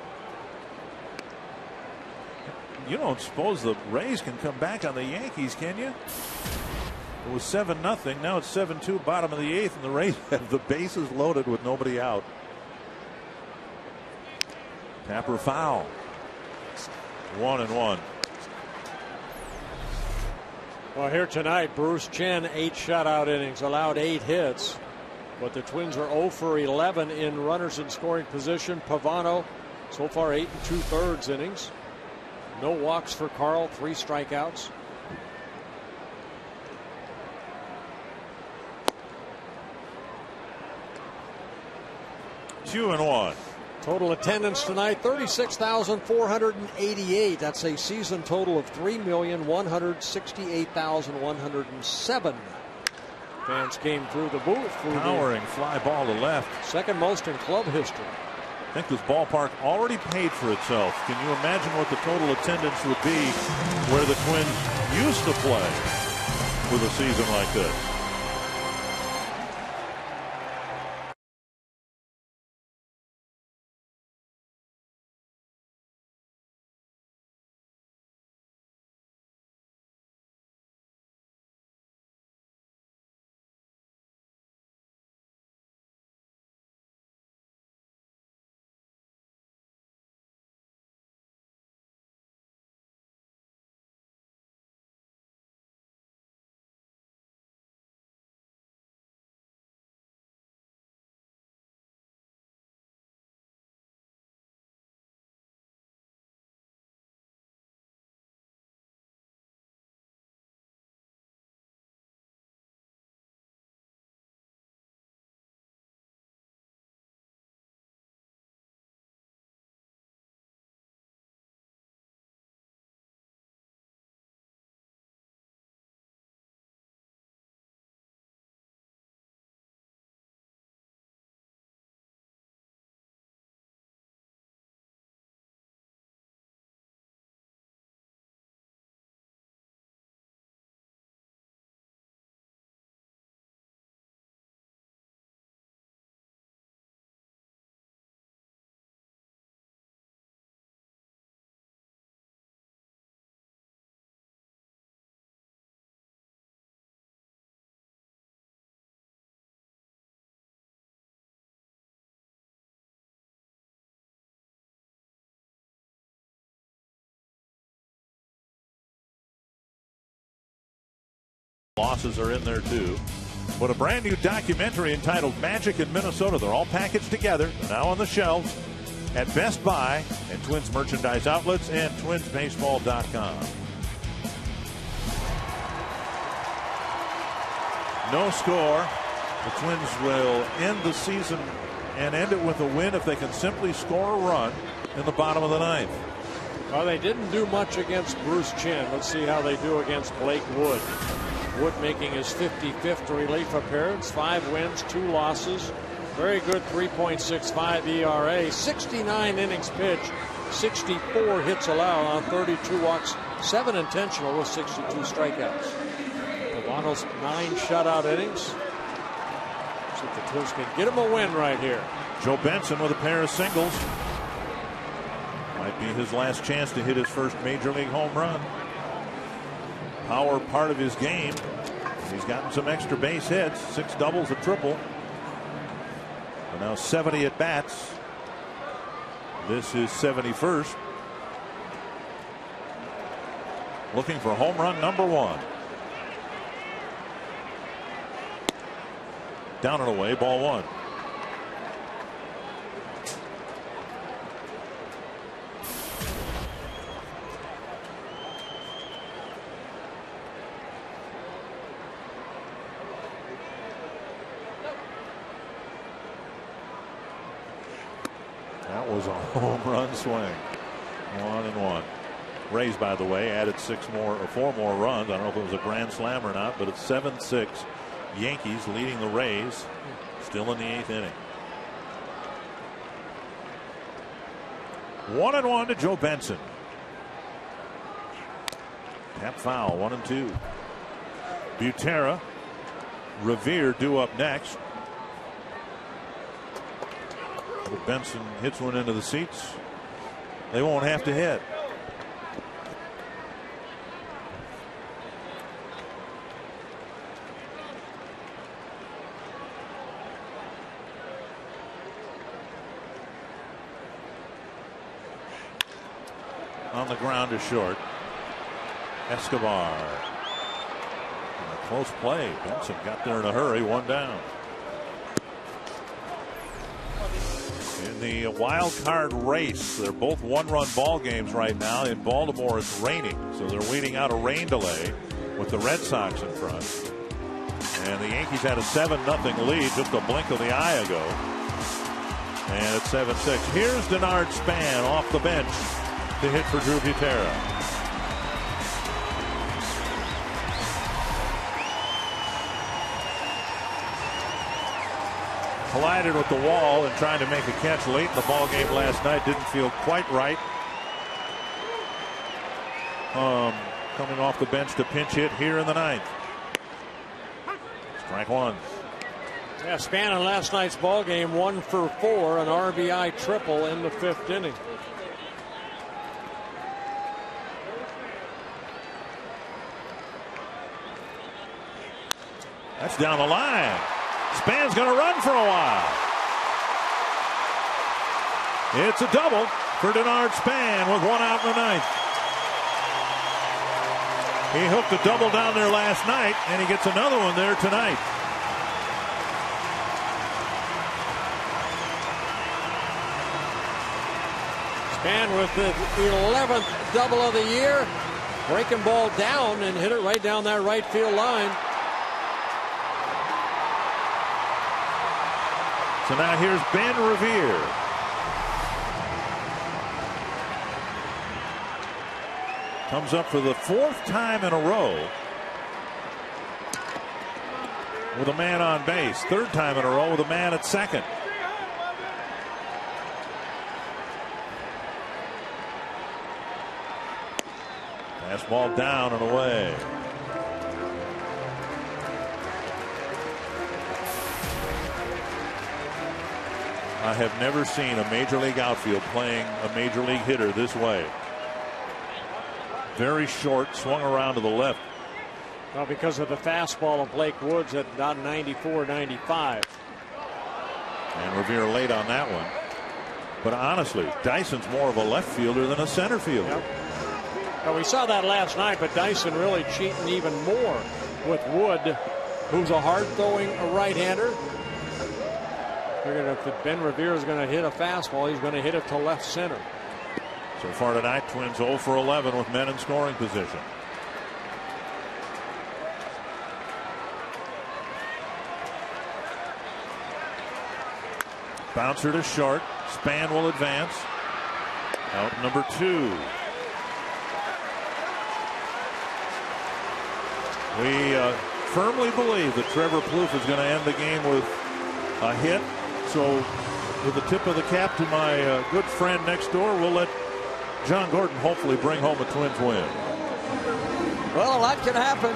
You don't suppose the Rays can come back on the Yankees, can you? It was 7-0. Now it's 7-2, bottom of the 8th, and the Rays have the bases loaded with nobody out. Tapper foul. 1-1. Well, here tonight, Bruce Chen, 8 shutout innings, allowed 8 hits. But the Twins are 0 for 11 in runners in scoring position. Pavano, so far 8 2/3 innings. No walks for Carl, 3 strikeouts. Two and 1. Total attendance tonight, 36,488. That's a season total of 3,168,107. Fans came through the booth. Powering fly ball to left. Second most in club history. I think this ballpark already paid for itself. Can you imagine what the total attendance would be where the Twins used to play with a season like this? Losses are in there too. But a brand new documentary entitled Magic in Minnesota. They're all packaged together. They're now on the shelves at Best Buy and Twins merchandise outlets and twinsbaseball.com. No score. The Twins will end the season and end it with a win if they can simply score a run in the bottom of the 9th. Well, they didn't do much against Bruce Chen. Let's see how they do against Blake Wood. Wood making his 55th relief appearance, 5 wins, 2 losses. Very good 3.65 ERA, 69 innings pitched, 64 hits allowed on 32 walks, 7 intentional with 62 strikeouts. Pavano's 9 shutout innings. See if the Twins can get him a win right here. Joe Benson with a pair of singles. Might be his last chance to hit his first major league home run. Power part of his game. He's gotten some extra base hits, 6 doubles, a triple. And now 70 at bats. This is 71st. Looking for home run number 1. Down and away, ball 1. a home run swing. 1-1. Rays, by the way, added 4 more runs. I don't know if it was a grand slam or not, but it's 7-6. Yankees leading the Rays, still in the 8th inning. 1-1 to Joe Benson. Tap foul, 1-2. Butera, Revere due up next. But Benson hits one into the seats. They won't have to hit. On the ground is short. Escobar. A close play. Benson got there in a hurry. 1 down. In the wild card race, they're both 1-run ball games right now. In Baltimore, it's raining, so they're waiting out a rain delay with the Red Sox in front. And the Yankees had a 7-0 lead just a blink of the eye ago. And it's 7-6. Here's Denard Span off the bench to hit for Drew Butera. Collided with the wall and trying to make a catch late in the ball game last night. Didn't feel quite right. Coming off the bench to pinch hit here in the 9th. Strike 1. Yeah, Span in last night's ball game, 1 for 4, an RBI triple in the 5th inning. That's down the line. Span's going to run for a while. It's a double for Denard Span with 1 out in the 9th. He hooked a double down there last night, and he gets another one there tonight. Span with the 11th double of the year. Breaking ball down and hit it right down that right field line. So now here's Ben Revere. Comes up for the 4th time in a row with a man on base. 3rd time in a row with a man at second. Fastball down and away. I have never seen a major league outfield playing a major league hitter this way. Very short, swung around to the left. Well, because of the fastball of Blake Woods at about 94, 95. And Revere late on that one. But honestly, Dyson's more of a left fielder than a center fielder. Yep. Well, we saw that last night, but Dyson really cheating even more with Wood, who's a hard-throwing right-hander. Figured if Ben Revere is going to hit a fastball, he's going to hit it to left center. So far tonight, Twins 0 for 11 with men in scoring position. Bouncer to short. Span will advance. Out number 2. We firmly believe that Trevor Plouffe is going to end the game with a hit. So with the tip of the cap to my good friend next door, we'll let John Gordon hopefully bring home a Twins win. Well, a lot can happen.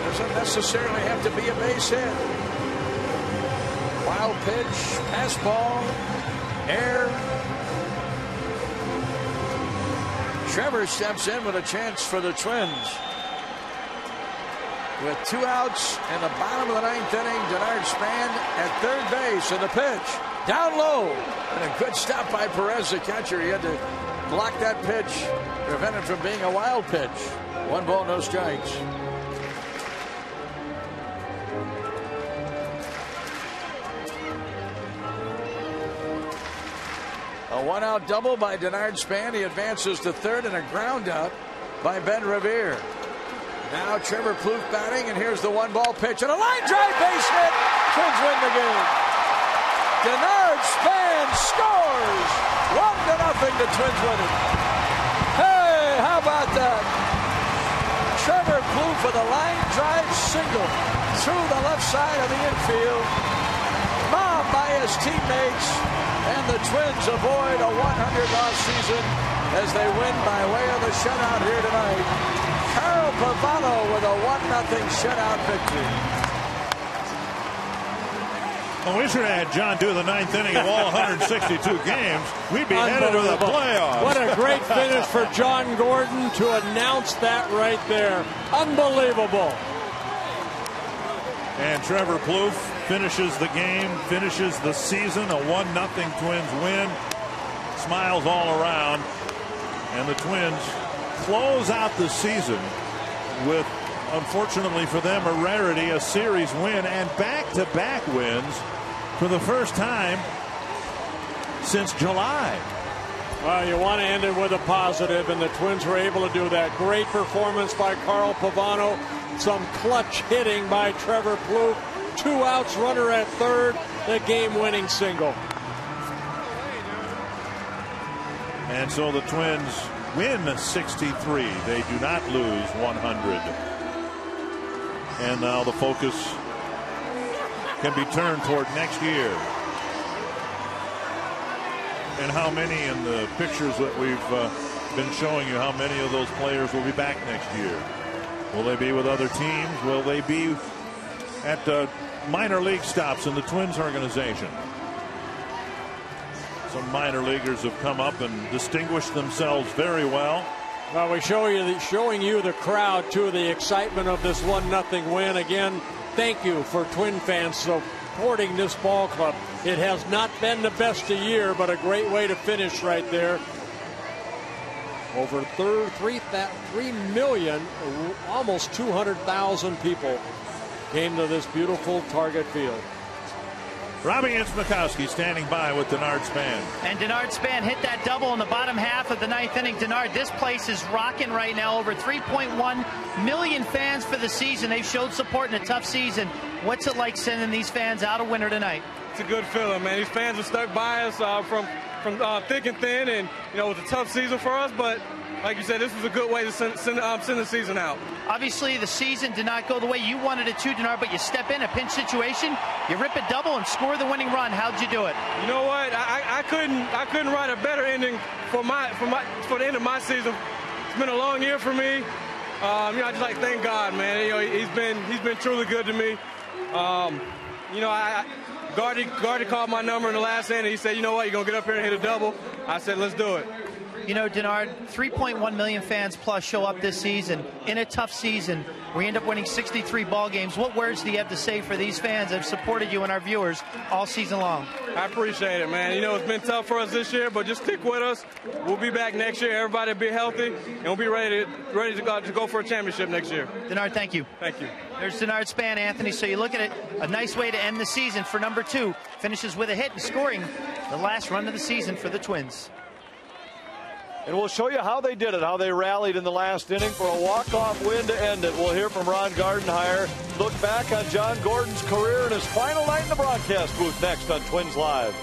Doesn't necessarily have to be a base hit. Wild pitch, pass ball, air. Trevor steps in with a chance for the Twins. With 2 outs in the bottom of the 9th inning, Denard Span at third base, and the pitch down low. And a good stop by Perez, the catcher. He had to block that pitch, prevent it from being a wild pitch. 1 ball, no strikes. A 1-out double by Denard Span. He advances to third, and a ground out by Ben Revere. Now Trevor Plouffe batting, and here's the 1-ball pitch and a line drive base hit. Twins win the game. Denard Span scores! 1-0, the Twins win it. Hey, how about that? Trevor Plouffe for the line drive single through the left side of the infield. Mobbed by his teammates, and the Twins avoid a 100-loss season as they win by way of the shutout here tonight. Carl Pavano with a 1-0 shutout victory. Well, we should have had John do the 9th inning of all 162 games. We'd be headed to the playoffs. What a great finish for John Gordon to announce that right there. Unbelievable. And Trevor Plouffe finishes the game, finishes the season, a 1-0 Twins win. Smiles all around. And the Twins close out the season with, unfortunately for them, a rarity, a series win and back-to-back wins for the first time since July. Well, you want to end it with a positive, and the Twins were able to do that. Great performance by Carl Pavano. Some clutch hitting by Trevor Plouffe. 2 outs, runner at third, the game-winning single. And so the Twins win 63. They do not lose 100. And now the focus can be turned toward next year. And how many in the pictures that we've been showing you, how many of those players will be back next year? Will they be with other teams? Will they be at minor league stops in the Twins organization? Some minor leaguers have come up and distinguished themselves very well. Well, we're showing you the crowd, too, the excitement of this 1-0 win. Again, thank you for Twin fans supporting this ball club. It has not been the best a year, but a great way to finish right there. Over 3 million, almost 200,000 people came to this beautiful Target Field. Robbie Inchmakowski standing by with Denard Span. And Denard Span hit that double in the bottom half of the 9th inning. Denard, this place is rocking right now. Over 3.1 million fans for the season. They've showed support in a tough season. What's it like sending these fans out a winner tonight? It's a good feeling, man. These fans are stuck by us from thick and thin, and you know, it was a tough season for us, but like you said, this was a good way to send the season out. Obviously, the season did not go the way you wanted it to, Denard, but you step in a pinch situation, you rip a double and score the winning run. How'd you do it? You know what? I couldn't write a better ending for the end of my season. It's been a long year for me. I just like to thank God, man. You know, he's been truly good to me. Guardy called my number in the last inning. He said, you know what, you're going to get up here and hit a double. I said, let's do it. You know, Denard, 3.1 million fans plus show up this season in a tough season. We end up winning 63 ball games. What words do you have to say for these fans that have supported you and our viewers all season long? I appreciate it, man. You know, it's been tough for us this year, but just stick with us. We'll be back next year. Everybody will be healthy, and we'll be ready to go for a championship next year. Denard, thank you. Thank you. There's Denard Span, Anthony. So you look at it, a nice way to end the season for number 2. Finishes with a hit and scoring the last run of the season for the Twins. And we'll show you how they did it, how they rallied in the last inning for a walk-off win to end it. We'll hear from Ron Gardenhire. Look back on John Gordon's career in his final night in the broadcast booth next on Twins Live.